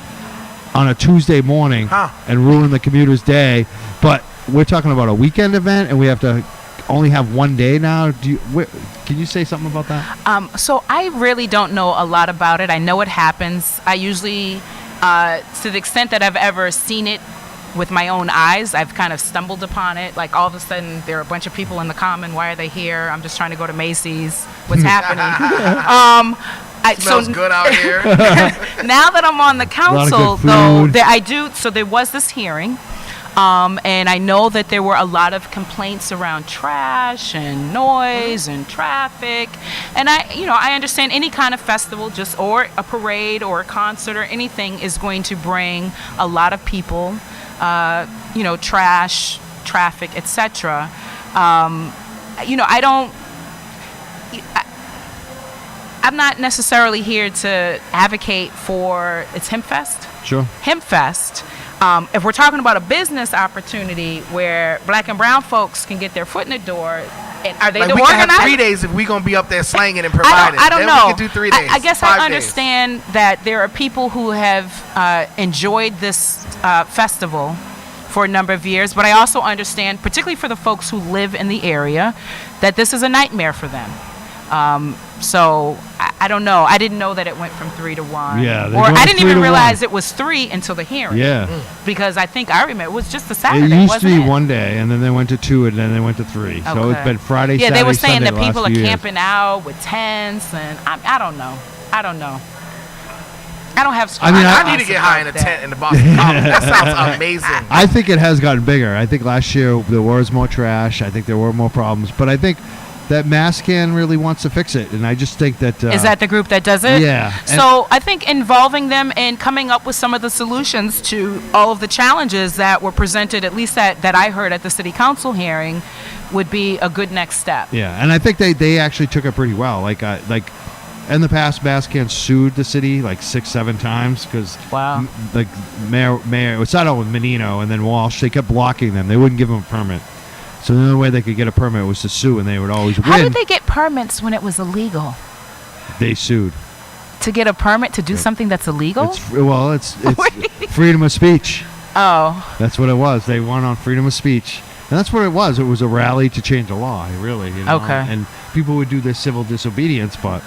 Speaker 4: on a Tuesday morning and ruin the commuter's day. But we're talking about a weekend event, and we have to only have 1 day now. Can you say something about that?
Speaker 3: So I really don't know a lot about it. I know it happens. I usually, to the extent that I've ever seen it with my own eyes, I've kind of stumbled upon it. Like all of a sudden, there are a bunch of people in the common. Why are they here? I'm just trying to go to Macy's. What's happening?
Speaker 2: Smells good out here.
Speaker 3: Now that I'm on the council, though, there was this hearing. And I know that there were a lot of complaints around trash and noise and traffic. And I understand any kind of festival, or a parade or a concert or anything, is going to bring a lot of people, trash, traffic, etc. I'm not necessarily here to advocate for it's Hempfest.
Speaker 1: Sure.
Speaker 3: Hempfest. If we're talking about a business opportunity where black and brown folks can get their foot in the door, are they
Speaker 2: like
Speaker 3: the
Speaker 2: we
Speaker 3: organizers?
Speaker 2: can have 3 days if we're going to be up there slanging and providing.
Speaker 3: I don't
Speaker 2: then
Speaker 3: know.
Speaker 2: We can do 3 days.
Speaker 3: I guess
Speaker 2: 5
Speaker 3: I
Speaker 2: days.
Speaker 3: understand that there are people who have enjoyed this festival for a number of years, but I also understand, particularly for the folks who live in the area, that this is a nightmare for them. So I don't know. I didn't know that it went from 3 to 1.
Speaker 1: Yeah,
Speaker 3: or I didn't even realize it was 3 until the hearing.
Speaker 1: Yeah.
Speaker 3: Because I think I remember it was just a
Speaker 1: It
Speaker 3: Saturday.
Speaker 1: used to
Speaker 3: wasn't
Speaker 1: be
Speaker 3: it?
Speaker 1: one day, and then they went to 2, and then they went to 3. So
Speaker 3: Okay.
Speaker 1: it's been Friday,
Speaker 3: Yeah,
Speaker 1: Saturday,
Speaker 3: they were saying
Speaker 1: Sunday
Speaker 3: that
Speaker 1: the last
Speaker 3: people are
Speaker 1: few years.
Speaker 3: camping out with tents, and I don't know. I don't know. I don't have.
Speaker 1: I mean,
Speaker 2: I need to get high in a tent in the Boston Common. That sounds amazing.
Speaker 1: I think it has gotten bigger. I think last year there was more trash. I think there were more problems. But I think that Mascan really wants to fix it. And I just think that...
Speaker 3: Is that the group that does it?
Speaker 1: Yeah.
Speaker 3: So I think involving them and coming up with some of the solutions to all of the challenges that were presented, at least that I heard at the city council hearing, would be a good next step.
Speaker 1: Yeah, and I think they actually took it pretty well. Like in the past, Mascan sued the city like 6-7 times because
Speaker 3: Wow.
Speaker 1: Mayor it started out with Menino and then Walsh. They kept blocking them. They wouldn't give them a permit. So the only way they could get a permit was to sue, and they would always win.
Speaker 3: How did they get permits when it was illegal?
Speaker 1: They sued.
Speaker 3: To get a permit to do something that's illegal?
Speaker 1: It's freedom of speech.
Speaker 3: Oh.
Speaker 1: That's what it was. They won on freedom of speech. And that's what it was. It was a rally to change the law, really.
Speaker 3: Okay.
Speaker 1: And people would do their civil disobedience, but,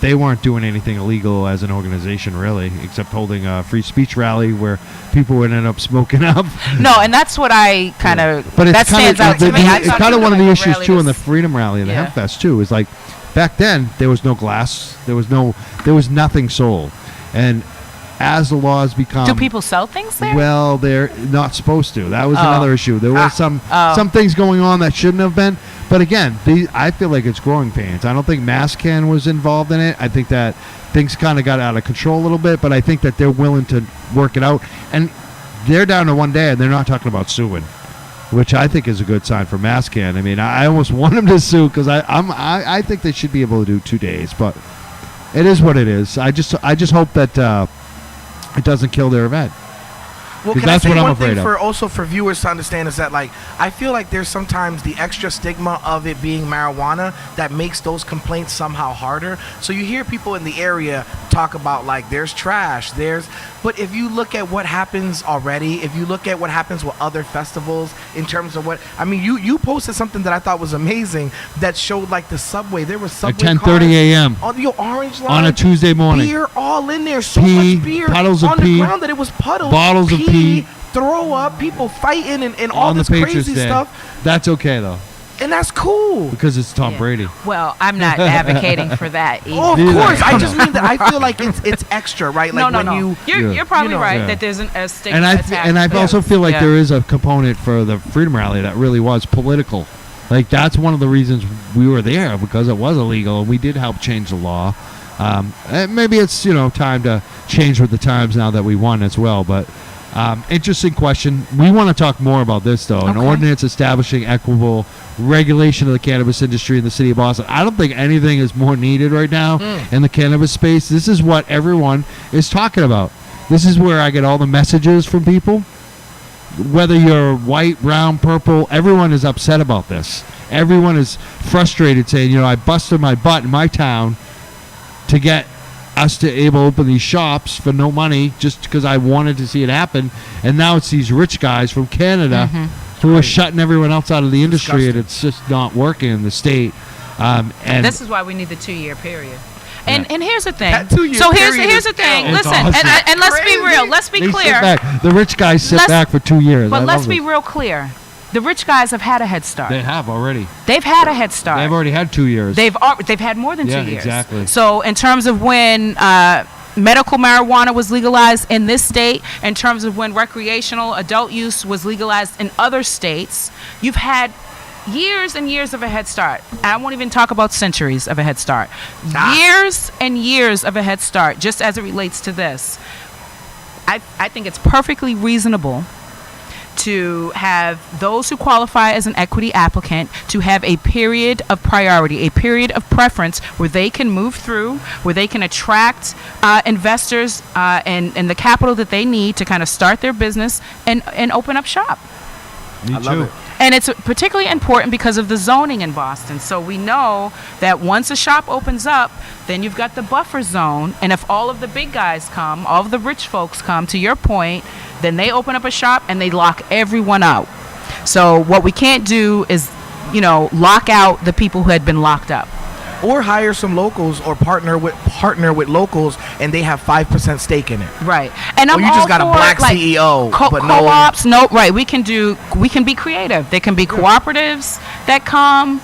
Speaker 1: they weren't doing anything illegal as an organization, really, except holding a free speech rally where people would end up smoking up.
Speaker 3: No, and that's what I kind of,
Speaker 1: But
Speaker 3: that stands out to me. I
Speaker 1: It's
Speaker 3: thought
Speaker 1: kind of one of the
Speaker 3: like
Speaker 1: issues,
Speaker 3: rally
Speaker 1: too, in
Speaker 3: was-
Speaker 1: the Freedom Rally and the
Speaker 3: Yeah.
Speaker 1: Hempfest, too, is like, back then, there was no glass. There was nothing sold. And as the laws become...
Speaker 3: Do people sell things there?
Speaker 1: Well, they're not supposed to. That was
Speaker 3: Oh.
Speaker 1: another issue. There was some things going on that shouldn't have been. But again, I feel like it's growing pains. I don't think Mascan was involved in it. I think that things kind of got out of control a little bit, but I think that they're willing to work it out. And they're down to 1 day, and they're not talking about suing, which I think is a good sign for Mascan. I mean, I almost want them to sue because I think they should be able to do 2 days, but it is what it is. I just hope that it doesn't kill their event.
Speaker 2: Well,
Speaker 1: 'Cause
Speaker 2: can
Speaker 1: that's
Speaker 2: I say
Speaker 1: what I'm
Speaker 2: one
Speaker 1: afraid
Speaker 2: thing
Speaker 1: of.
Speaker 2: for viewers to understand is that, like, I feel like there's sometimes the extra stigma of it being marijuana that makes those complaints somehow harder. So you hear people in the area talk about, like, there's trash, but if you look at what happens already, if you look at what happens with other festivals in terms of you posted something that I thought was amazing that showed, like, the subway. There was subway
Speaker 1: At 10:30 a.m.
Speaker 2: on your orange line
Speaker 1: on a Tuesday morning.
Speaker 2: Beer all in there, so
Speaker 1: Pee,
Speaker 2: much beer
Speaker 1: puddles of
Speaker 2: on
Speaker 1: pee,
Speaker 2: the ground that it was puddles,
Speaker 1: bottles of pee.
Speaker 2: throw up, people fighting and all
Speaker 1: on the
Speaker 2: this
Speaker 1: Patriots
Speaker 2: crazy
Speaker 1: Day.
Speaker 2: stuff,
Speaker 1: That's okay, though,
Speaker 2: and that's cool.
Speaker 1: because it's Tom
Speaker 3: Yeah.
Speaker 1: Brady.
Speaker 3: Well, I'm not advocating for that either.
Speaker 2: Oh, of
Speaker 1: Yeah.
Speaker 2: course. I just mean that I feel like it's extra, right? Like
Speaker 3: no.
Speaker 2: when
Speaker 3: You're probably right
Speaker 1: Yeah.
Speaker 3: that there's a stigma
Speaker 1: And I
Speaker 3: attached.
Speaker 1: also feel like
Speaker 3: Yeah.
Speaker 1: there is a component for the Freedom Rally that really was political. Like, that's one of the reasons we were there, because it was illegal, and we did help change the law. And maybe it's time to change with the times now that we won as well. But interesting question. We want to talk more about this, though. An
Speaker 3: Okay.
Speaker 1: ordinance establishing equitable regulation of the cannabis industry in the city of Boston. I don't think anything is more needed right now in the cannabis space. This is what everyone is talking about. This is where I get all the messages from people. Whether you're white, brown, purple, everyone is upset about this. Everyone is frustrated, saying, I busted my butt in my town to get us to able to open these shops for no money just because I wanted to see it happen. And now it's these rich guys from Canada who are shutting everyone else out of the industry, and it's just not working in the state. And
Speaker 3: This is why we need the 2-year period. And here's the thing.
Speaker 2: That 2-year
Speaker 3: So here's
Speaker 2: period
Speaker 3: the
Speaker 2: is
Speaker 3: thing.
Speaker 1: It's
Speaker 3: Listen,
Speaker 1: awesome.
Speaker 3: and let's be
Speaker 2: Crazy.
Speaker 3: real. Let's be
Speaker 1: they
Speaker 3: clear.
Speaker 1: sit back. The rich guys sit
Speaker 3: Let's-
Speaker 1: back for 2 years.
Speaker 3: But
Speaker 1: I
Speaker 3: let's
Speaker 1: love
Speaker 3: be
Speaker 1: it.
Speaker 3: real clear. The rich guys have had a head start.
Speaker 1: They have already.
Speaker 3: They've had a head start.
Speaker 1: They've already had 2 years.
Speaker 3: They've had more than 2
Speaker 1: Yeah,
Speaker 3: years.
Speaker 1: exactly.
Speaker 3: So in terms of when medical marijuana was legalized in this state, in terms of when recreational adult use was legalized in other states, you've had years and years of a head start. I won't even talk about centuries of a head start. Years and years of a head start, just as it relates to this. I think it's perfectly reasonable to have those who qualify as an equity applicant to have a period of priority, a period of preference where they can move through, where they can attract investors and the capital that they need to kind of start their business and open up shop.
Speaker 4: Me
Speaker 2: I love
Speaker 4: too.
Speaker 2: it.
Speaker 3: And it's particularly important because of the zoning in Boston. So we know that once a shop opens up, then you've got the buffer zone. And if all of the big guys come, all of the rich folks come, to your point, then they open up a shop and they lock everyone out. So what we can't do is, lock out the people who had been locked up.
Speaker 2: Or hire some locals, or partner with locals, and they have 5% stake in it.
Speaker 3: Right. And
Speaker 2: Or
Speaker 3: I'm
Speaker 2: you
Speaker 3: all
Speaker 2: just got a
Speaker 3: for,
Speaker 2: black
Speaker 3: like,
Speaker 2: CEO, but no.
Speaker 3: co-ops. No, right. We can be creative. There can be cooperatives that come.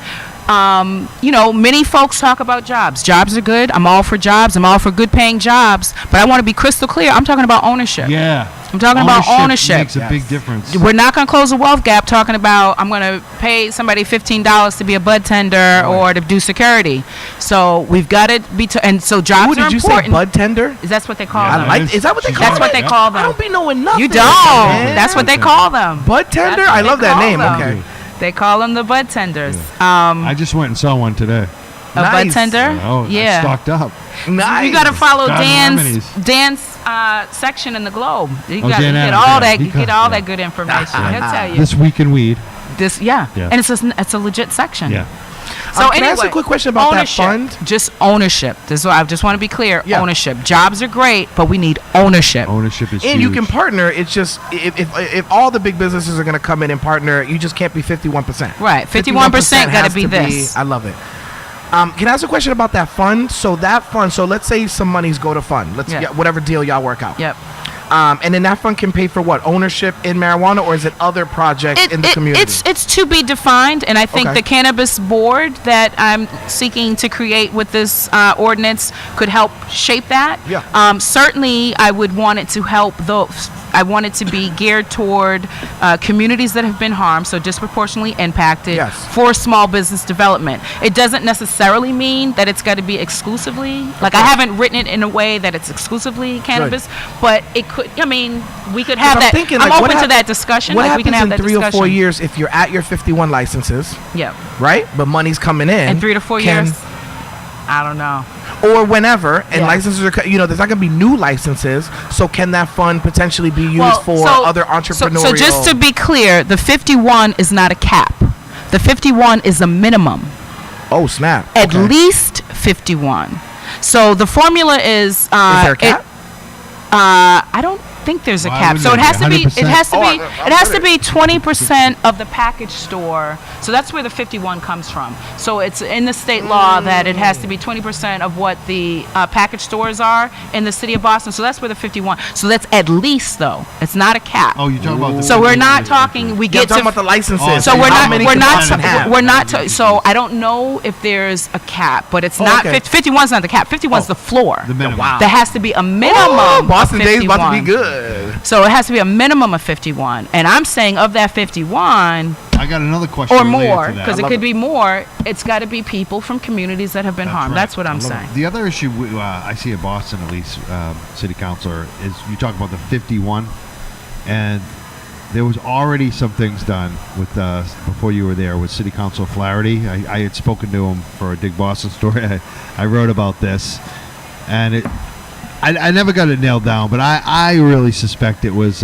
Speaker 3: Many folks talk about jobs. Jobs are good. I'm all for jobs. I'm all for good paying jobs. But I want to be crystal clear. I'm talking about ownership.
Speaker 4: Yeah.
Speaker 3: I'm talking about ownership.
Speaker 4: Makes a big difference.
Speaker 3: We're not going to close the wealth gap talking about I'm going to pay somebody $15 to be a bud tender or to do security. So we've got to be, and so jobs
Speaker 2: Ooh,
Speaker 3: are
Speaker 2: did you
Speaker 3: important.
Speaker 2: say bud tender?
Speaker 3: Is that what they call
Speaker 4: Yeah,
Speaker 3: them?
Speaker 2: Is that what they call
Speaker 3: That's
Speaker 2: them?
Speaker 3: what they call them.
Speaker 2: I don't be knowing nothing.
Speaker 3: You don't.
Speaker 2: Man.
Speaker 3: That's what they call them.
Speaker 2: Bud tender?
Speaker 3: That's what
Speaker 2: I
Speaker 3: they
Speaker 2: love that
Speaker 3: call
Speaker 2: name.
Speaker 3: them.
Speaker 2: Okay.
Speaker 3: They call them the bud tenders.
Speaker 4: I just went and saw one today.
Speaker 3: A bud
Speaker 2: Nice.
Speaker 3: tender?
Speaker 4: Oh,
Speaker 3: yeah.
Speaker 4: I stocked up.
Speaker 2: Nice.
Speaker 3: You got to follow
Speaker 4: Got
Speaker 3: Dan's section in the Globe. You
Speaker 4: Oh,
Speaker 3: got to
Speaker 4: Dan
Speaker 3: get
Speaker 4: Adams,
Speaker 3: all
Speaker 4: yeah.
Speaker 3: that.
Speaker 4: He
Speaker 3: You get
Speaker 4: comes,
Speaker 3: all
Speaker 4: yeah.
Speaker 3: that good information. He'll tell you.
Speaker 4: This week in weed.
Speaker 3: Yeah.
Speaker 4: Yeah.
Speaker 3: And it's a legit section.
Speaker 4: Yeah.
Speaker 3: So
Speaker 2: can I ask a quick question about that fund?
Speaker 3: Just ownership. This is what I just want to be clear.
Speaker 2: Yeah.
Speaker 3: Ownership. Jobs are great, but we need ownership.
Speaker 4: Ownership is
Speaker 2: And
Speaker 4: huge.
Speaker 2: you can partner. It's just if all the big businesses are going to come in and partner, you just can't be 51%.
Speaker 3: Right. 51% got to be this.
Speaker 2: I love it. Can I ask a question about that fund? So let's say some monies go to fund. Let's get whatever deal y'all work out.
Speaker 3: Yep.
Speaker 2: And then that fund can pay for what? Ownership in marijuana, or is it other projects in the community?
Speaker 3: It's to be defined, and I think
Speaker 2: Okay.
Speaker 3: the cannabis board that I'm seeking to create with this ordinance could help shape that.
Speaker 2: Yeah.
Speaker 3: Certainly, I would want it to help those. I want it to be geared toward communities that have been harmed, so disproportionately impacted,
Speaker 2: Yes.
Speaker 3: for small business development. It doesn't necessarily mean that it's got to be exclusively, like I haven't written it in a way that it's exclusively cannabis, but it could, we could have
Speaker 2: I'm
Speaker 3: that.
Speaker 2: thinking,
Speaker 3: I'm
Speaker 2: like, what
Speaker 3: open to
Speaker 2: hap-
Speaker 3: that discussion.
Speaker 2: What
Speaker 3: Like, we
Speaker 2: happens
Speaker 3: can have
Speaker 2: in
Speaker 3: that
Speaker 2: 3 or 4
Speaker 3: discussion.
Speaker 2: years if you're at your 51 licenses,
Speaker 3: Yeah.
Speaker 2: right? But money's coming in.
Speaker 3: In 3 to 4 years? I don't know.
Speaker 2: Or whenever, and
Speaker 3: Yeah.
Speaker 2: licenses are, there's not going to be new licenses, so can that fund potentially be used for other entrepreneurial?
Speaker 3: So just to be clear, the 51 is not a cap. The 51 is a minimum.
Speaker 2: Oh, snap.
Speaker 3: At
Speaker 2: Okay.
Speaker 3: least 51. So the formula is.
Speaker 2: Is there a cap?
Speaker 3: I don't think there's a
Speaker 4: Why
Speaker 3: cap.
Speaker 4: wouldn't
Speaker 3: So it
Speaker 4: there
Speaker 3: has
Speaker 4: be?
Speaker 3: to be. It
Speaker 4: 100%?
Speaker 3: has to
Speaker 2: Oh,
Speaker 3: be.
Speaker 2: I'm
Speaker 3: It has
Speaker 2: with
Speaker 3: to be 20% of the package store. So that's where the 51 comes from. So it's in the state law that it has to be 20% of what the package stores are in the city of Boston. So that's where the 51. So that's at least, though. It's not a cap.
Speaker 4: Oh, you're talking about the.
Speaker 3: So we're not talking. We
Speaker 2: Yeah, I'm
Speaker 3: get
Speaker 2: talking
Speaker 3: to.
Speaker 2: about the licenses.
Speaker 4: Oh,
Speaker 3: So
Speaker 4: How
Speaker 3: we're not.
Speaker 2: many
Speaker 3: We're
Speaker 2: can
Speaker 3: not.
Speaker 2: Boston have?
Speaker 3: We're not. So I don't know if there's a cap, but it's not.
Speaker 2: okay.
Speaker 3: 51's not the cap. 51's the floor.
Speaker 4: The minimum.
Speaker 2: Wow.
Speaker 3: There has to be a minimum.
Speaker 2: Oh,
Speaker 3: of
Speaker 2: Boston Days about to
Speaker 3: 51.
Speaker 2: be good.
Speaker 3: So it has to be a minimum of 51, and I'm saying of that 51
Speaker 4: I got another question.
Speaker 3: or
Speaker 4: related
Speaker 3: more,
Speaker 4: to that.
Speaker 3: because it
Speaker 2: love
Speaker 3: could
Speaker 2: it.
Speaker 3: be more. It's got to be people from communities that have been harmed.
Speaker 4: right.
Speaker 3: That's what I'm
Speaker 4: I love
Speaker 3: saying.
Speaker 4: it. The other issue I see in Boston, at least, city councilor, is you talk about the 51, and there was already some things done with before you were there with City Council Flaherty. I had spoken to him for a Dig Boston story. I wrote about this, and I never got it nailed down, but I really suspect it was.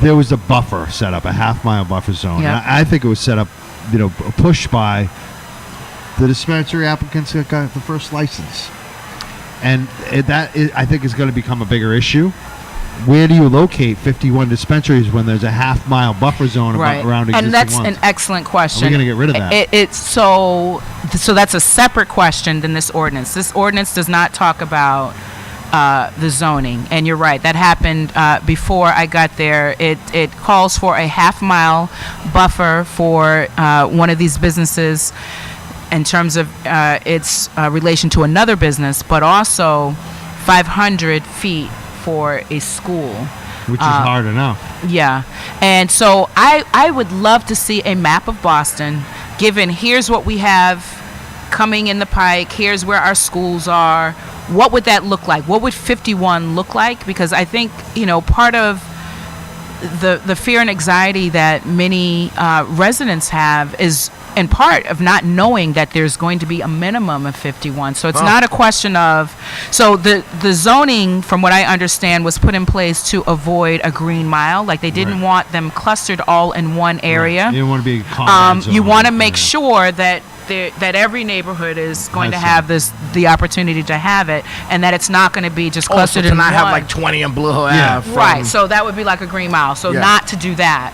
Speaker 4: There was a buffer set up, a half-mile buffer zone.
Speaker 3: Yeah.
Speaker 4: And I think it was set up, pushed by the dispensary applicants that got the first license. And I think is going to become a bigger issue. Where do you locate 51 dispensaries when there's a half-mile buffer zone
Speaker 3: Right,
Speaker 4: around existing
Speaker 3: and that's
Speaker 4: ones?
Speaker 3: an excellent question.
Speaker 4: Are we going to get rid of that?
Speaker 3: It's so that's a separate question than this ordinance. This ordinance does not talk about the zoning, and you're right. That happened before I got there. It calls for a half-mile buffer for one of these businesses. in terms of its relation to another business, but also 500 feet for a school.
Speaker 4: Which is hard enough.
Speaker 3: Yeah. And so I would love to see a map of Boston, given here's what we have coming in the pike, here's where our schools are. What would that look like? What would 51 look like? Because I think, part of the fear and anxiety that many residents have is in part of not knowing that there's going to be a minimum of 51. So it's not a question of, so the zoning, from what I understand, was put in place to avoid a green mile. Like they didn't want them clustered all in one area.
Speaker 4: You don't want to be a common zone.
Speaker 3: You want to make sure that that every neighborhood is going to have the opportunity to have it, and that it's not going to be just clustered in one.
Speaker 2: So to not have like 20 in Blue Hill Ave.
Speaker 3: Right, so that would be like a green mile. So not to do that,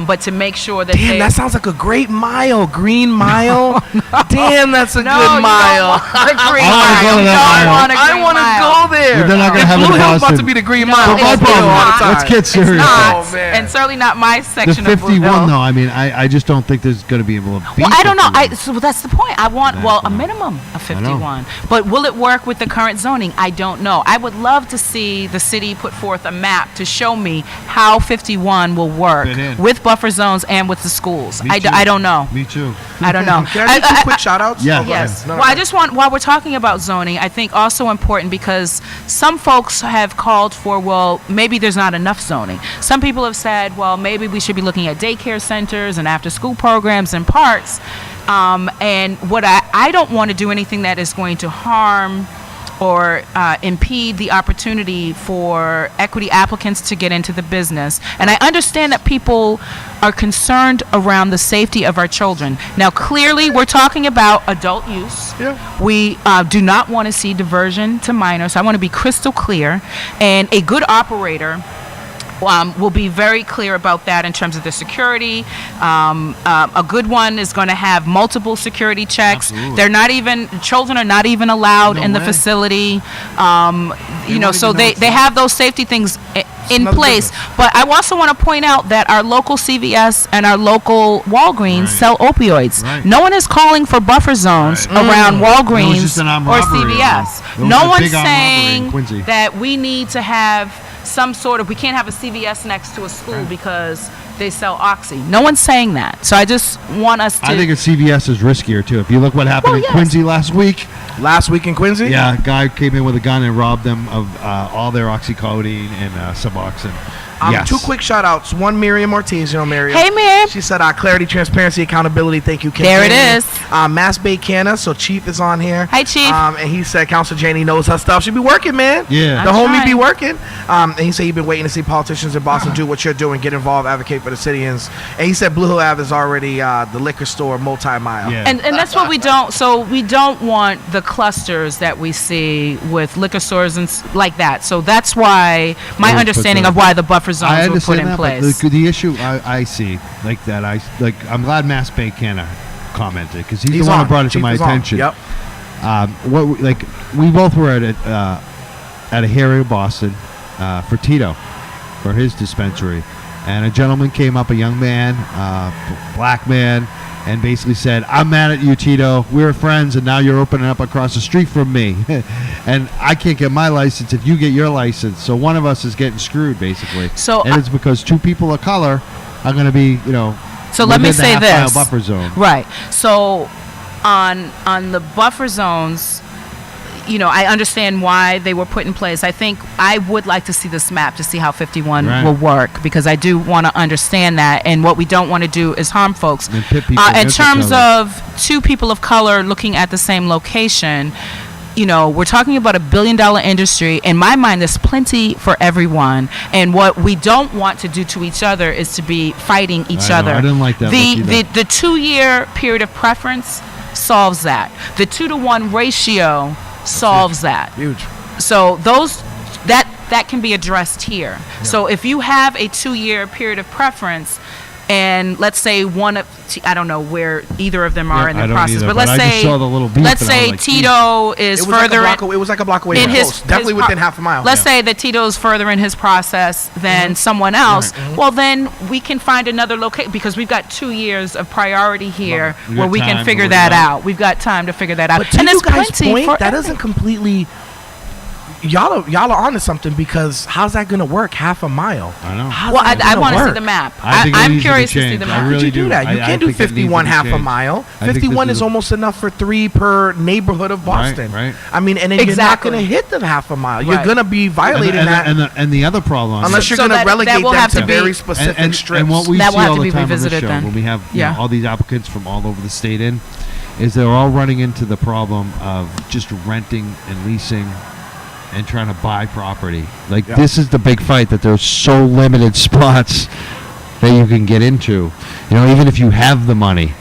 Speaker 3: but to make sure that
Speaker 2: Damn, that sounds like a great mile. Green mile? Damn, that's a good mile.
Speaker 3: I
Speaker 2: want to go there.
Speaker 4: But they're not going to have it in
Speaker 2: Blue Hill's
Speaker 4: Boston.
Speaker 2: about to be the green mile.
Speaker 4: Let's get serious.
Speaker 3: Not, and certainly not my section
Speaker 4: the
Speaker 3: of Blue
Speaker 4: 51,
Speaker 3: Hill.
Speaker 4: though, I mean, I just don't think there's going to be able to beat
Speaker 3: Well, I don't know.
Speaker 4: 51.
Speaker 3: So that's the point. I want, a minimum of 51. But will it work with the current zoning? I don't know. I would love to see the city put forth a map to show me how 51 will work with buffer zones and with the schools. I don't know.
Speaker 4: Me too.
Speaker 3: I don't know.
Speaker 2: Can I do two quick shout-outs?
Speaker 4: Yeah.
Speaker 3: Yes. Well, I just want, while we're talking about zoning, I think also important because some folks have called for, well, maybe there's not enough zoning. Some people have said, well, maybe we should be looking at daycare centers and after-school programs and parks. And what I don't want to do anything that is going to harm or impede the opportunity for equity applicants to get into the business. And I understand that people are concerned around the safety of our children. Now, clearly, we're talking about adult use.
Speaker 2: Yeah.
Speaker 3: We do not want to see diversion to minors. I want to be crystal clear. And a good operator will be very clear about that in terms of the security. A good one is going to have multiple security checks.
Speaker 4: Absolutely.
Speaker 3: They're not even, children are not even allowed in the facility. So they have those safety things in place. But I also want to point out that our local CVS and our local Walgreens sell opioids.
Speaker 4: Right.
Speaker 3: No one is calling for buffer zones around Walgreens or CVS. No one's saying that we need to have some sort of, we can't have a CVS next to a school because they sell Oxy. No one's saying that. So I just want us to...
Speaker 4: I think a CVS is riskier, too. If you look what happened in Quincy last week.
Speaker 2: Last week in Quincy?
Speaker 4: Yeah, a guy came in with a gun and robbed them of all their oxycodone and Suboxone.
Speaker 2: Two quick shout-outs. One, Miriam Ortiz. You know Miriam.
Speaker 3: Hey, Miriam.
Speaker 2: She said, clarity, transparency, accountability. Thank you, Kim.
Speaker 3: There it is.
Speaker 2: Mass Bay Canna. So Chief is on here.
Speaker 3: Hi, Chief.
Speaker 2: And he said, Councilor Janey knows her stuff. She be working, man.
Speaker 4: Yeah.
Speaker 2: The
Speaker 3: I'm
Speaker 2: homie
Speaker 3: trying.
Speaker 2: be working. And he said, you've been waiting to see politicians in Boston do what you're doing, get involved, advocate for the citizens. And he said Blue Hill Ave is already the liquor store multi-mile.
Speaker 4: Yeah.
Speaker 3: And that's what we don't, so we don't want the clusters that we see with liquor stores and like that. So that's why my understanding of why the buffer zones were put in place.
Speaker 4: The issue I see like that, I'm glad Mass Bay Canna commented because he's the one who brought it to my attention.
Speaker 2: Yep.
Speaker 4: We both were at a hearing in Boston for Tito, for his dispensary, and a gentleman came up, a young man, black man, and basically said, "I'm mad at you, Tito. We were friends, and now you're opening up across the street from me, and I can't get my license if you get your license. So one of us is getting screwed, basically. And it's because two people of color are going to be,
Speaker 3: So let me say this.
Speaker 4: buffer zone.
Speaker 3: Right. So on the buffer zones, I understand why they were put in place. I think I would like to see this map to see how 51 will work because I do want to understand that. And what we don't want to do is harm folks.
Speaker 4: And pit people
Speaker 3: In terms of two people of color looking at the same location, we're talking about $1 billion industry. In my mind, there's plenty for everyone. And what we don't want to do to each other is to be fighting each other.
Speaker 4: I didn't like that.
Speaker 3: The 2-year period of preference solves that. The 2-to-1 ratio solves that.
Speaker 2: Huge.
Speaker 3: So that can be addressed here. Yeah. So if you have a 2-year period of preference, and let's say I don't know where either of them are in the
Speaker 4: I don't
Speaker 3: process,
Speaker 4: either,
Speaker 3: but
Speaker 4: but
Speaker 3: let's
Speaker 4: I just
Speaker 3: say
Speaker 4: saw the little beep
Speaker 3: let's
Speaker 4: and I was
Speaker 3: say
Speaker 4: like,
Speaker 3: Tito is
Speaker 2: It was
Speaker 3: further
Speaker 2: it was like a block away.
Speaker 3: in
Speaker 2: from
Speaker 3: his
Speaker 2: close. Definitely
Speaker 3: his
Speaker 2: within half a mile.
Speaker 3: Let's say that Tito's further in his process than someone else. Well, then we can find another location because we've got 2 years of priority here
Speaker 4: We got
Speaker 3: where we
Speaker 4: time
Speaker 3: can
Speaker 4: to
Speaker 3: figure
Speaker 4: work
Speaker 3: that
Speaker 4: it out.
Speaker 3: out. We've got time to figure that out.
Speaker 2: But to
Speaker 3: and
Speaker 2: you
Speaker 3: there's
Speaker 2: guys'
Speaker 3: plenty
Speaker 2: point,
Speaker 3: for
Speaker 2: that doesn't completely. Y'all are onto something because how's that going to work? Half a mile.
Speaker 4: I know.
Speaker 2: How's
Speaker 3: Well,
Speaker 2: that
Speaker 3: I
Speaker 2: gonna
Speaker 3: want to see
Speaker 2: work?
Speaker 3: the map.
Speaker 4: I think it
Speaker 3: I'm
Speaker 4: needs to be
Speaker 3: curious to see
Speaker 4: changed.
Speaker 3: the
Speaker 4: I
Speaker 3: map.
Speaker 2: How
Speaker 4: really
Speaker 2: could you do
Speaker 4: do.
Speaker 2: that? You
Speaker 4: I
Speaker 2: can't do
Speaker 4: think that needs to
Speaker 2: 51
Speaker 4: be
Speaker 2: half a
Speaker 4: changed.
Speaker 2: mile.
Speaker 4: I think
Speaker 2: 51
Speaker 4: this
Speaker 2: is
Speaker 4: is a-
Speaker 2: almost enough for 3 per neighborhood of Boston.
Speaker 4: Right.
Speaker 2: I mean, and then you're not
Speaker 3: Exactly.
Speaker 2: going to hit the half a mile. You're
Speaker 3: Right.
Speaker 2: going to be violating that
Speaker 4: And the other problem,
Speaker 2: unless you're
Speaker 3: So
Speaker 2: going to
Speaker 3: that
Speaker 2: relegate
Speaker 3: will
Speaker 2: them
Speaker 3: have
Speaker 2: to
Speaker 3: to be-
Speaker 2: very specific strips.
Speaker 4: And what we
Speaker 3: That
Speaker 4: see
Speaker 3: will have
Speaker 4: all
Speaker 3: to
Speaker 4: the
Speaker 3: be
Speaker 4: time on this
Speaker 3: revisited
Speaker 4: show
Speaker 3: then.
Speaker 4: when we have
Speaker 3: Yeah.
Speaker 4: all these applicants from all over the state in, is they're all running into the problem of just renting and leasing and trying to buy property.
Speaker 1: Like
Speaker 2: Yeah.
Speaker 1: this is the big fight, that there's so limited spots that you can get into. You know, even if you have the money,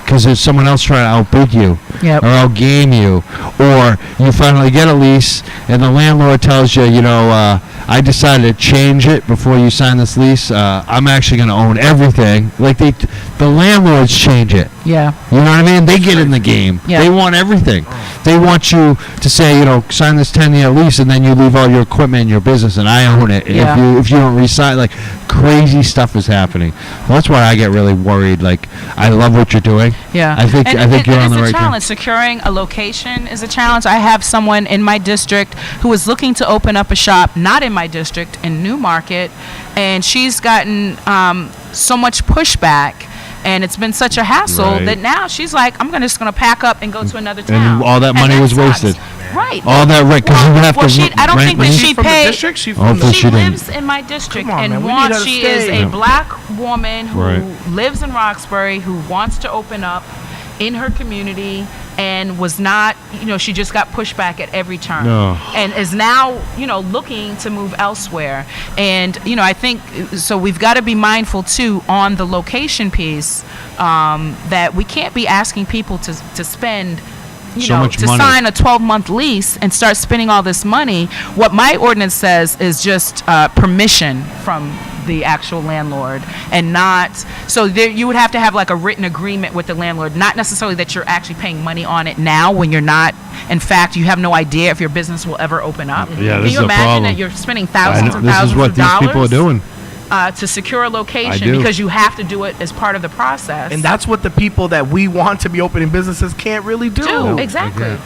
Speaker 1: because there's someone else trying to outbid you
Speaker 3: Yep.
Speaker 1: or outgame you, or you finally get a lease and the landlord tells you, I decided to change it before you sign this lease. I'm actually going to own everything. Like the landlords change it.
Speaker 3: Yeah.
Speaker 1: You know what I mean? They get in the game.
Speaker 3: Yeah.
Speaker 1: They want everything. They want you to say, sign this 10-year lease, and then you leave all your equipment in your business, and I own it.
Speaker 3: Yeah.
Speaker 1: If you don't resign, like crazy stuff is happening. Well, that's why I get really worried. Like, I love what you're doing.
Speaker 3: Yeah,
Speaker 1: I think you're on the right
Speaker 3: It's a
Speaker 1: track.
Speaker 3: challenge. Securing a location is a challenge. I have someone in my district who is looking to open up a shop, not in my district, in Newmarket, and she's gotten so much pushback. And it's been such a hassle
Speaker 1: Right.
Speaker 3: that now she's like, I'm just going to pack up and go to another town.
Speaker 1: all that money was
Speaker 3: sucks.
Speaker 1: wasted.
Speaker 3: Right.
Speaker 1: All that rent, because you have to
Speaker 3: I don't
Speaker 1: rent
Speaker 3: think that
Speaker 1: lease.
Speaker 3: she
Speaker 2: from the
Speaker 3: paid.
Speaker 2: district? She
Speaker 1: Oh,
Speaker 2: from the
Speaker 1: for
Speaker 3: She
Speaker 1: she didn't.
Speaker 3: lives in my district
Speaker 2: Come on,
Speaker 3: and
Speaker 2: man, we need
Speaker 3: wants.
Speaker 2: her to
Speaker 3: She is
Speaker 2: stay.
Speaker 3: a black woman who
Speaker 1: Right.
Speaker 3: lives in Roxbury, who wants to open up in her community, and was not. She just got pushed back at every turn,
Speaker 1: No.
Speaker 3: and is now looking to move elsewhere. And I think so. We've got to be mindful too on the location piece, that we can't be asking people to spend.
Speaker 1: So much
Speaker 3: To
Speaker 1: money.
Speaker 3: sign a 12-month lease and start spending all this money. What my ordinance says is just permission from the actual landlord, and not so there, you would have to have like a written agreement with the landlord, not necessarily that you're actually paying money on it now when you're not. In fact, you have no idea if your business will ever open up.
Speaker 1: Yeah,
Speaker 3: Can
Speaker 1: this
Speaker 3: you
Speaker 1: is a
Speaker 3: imagine
Speaker 1: problem.
Speaker 3: that you're spending
Speaker 1: I
Speaker 3: thousands
Speaker 1: know,
Speaker 3: and
Speaker 1: this
Speaker 3: thousands
Speaker 1: is what
Speaker 3: of
Speaker 1: these
Speaker 3: dollars
Speaker 1: people are doing.
Speaker 3: to secure a
Speaker 1: I
Speaker 3: location
Speaker 1: do.
Speaker 3: because you have to do it as part of the process.
Speaker 2: And that's what the people that we want to be opening businesses can't really do.
Speaker 3: do exactly.
Speaker 1: Okay.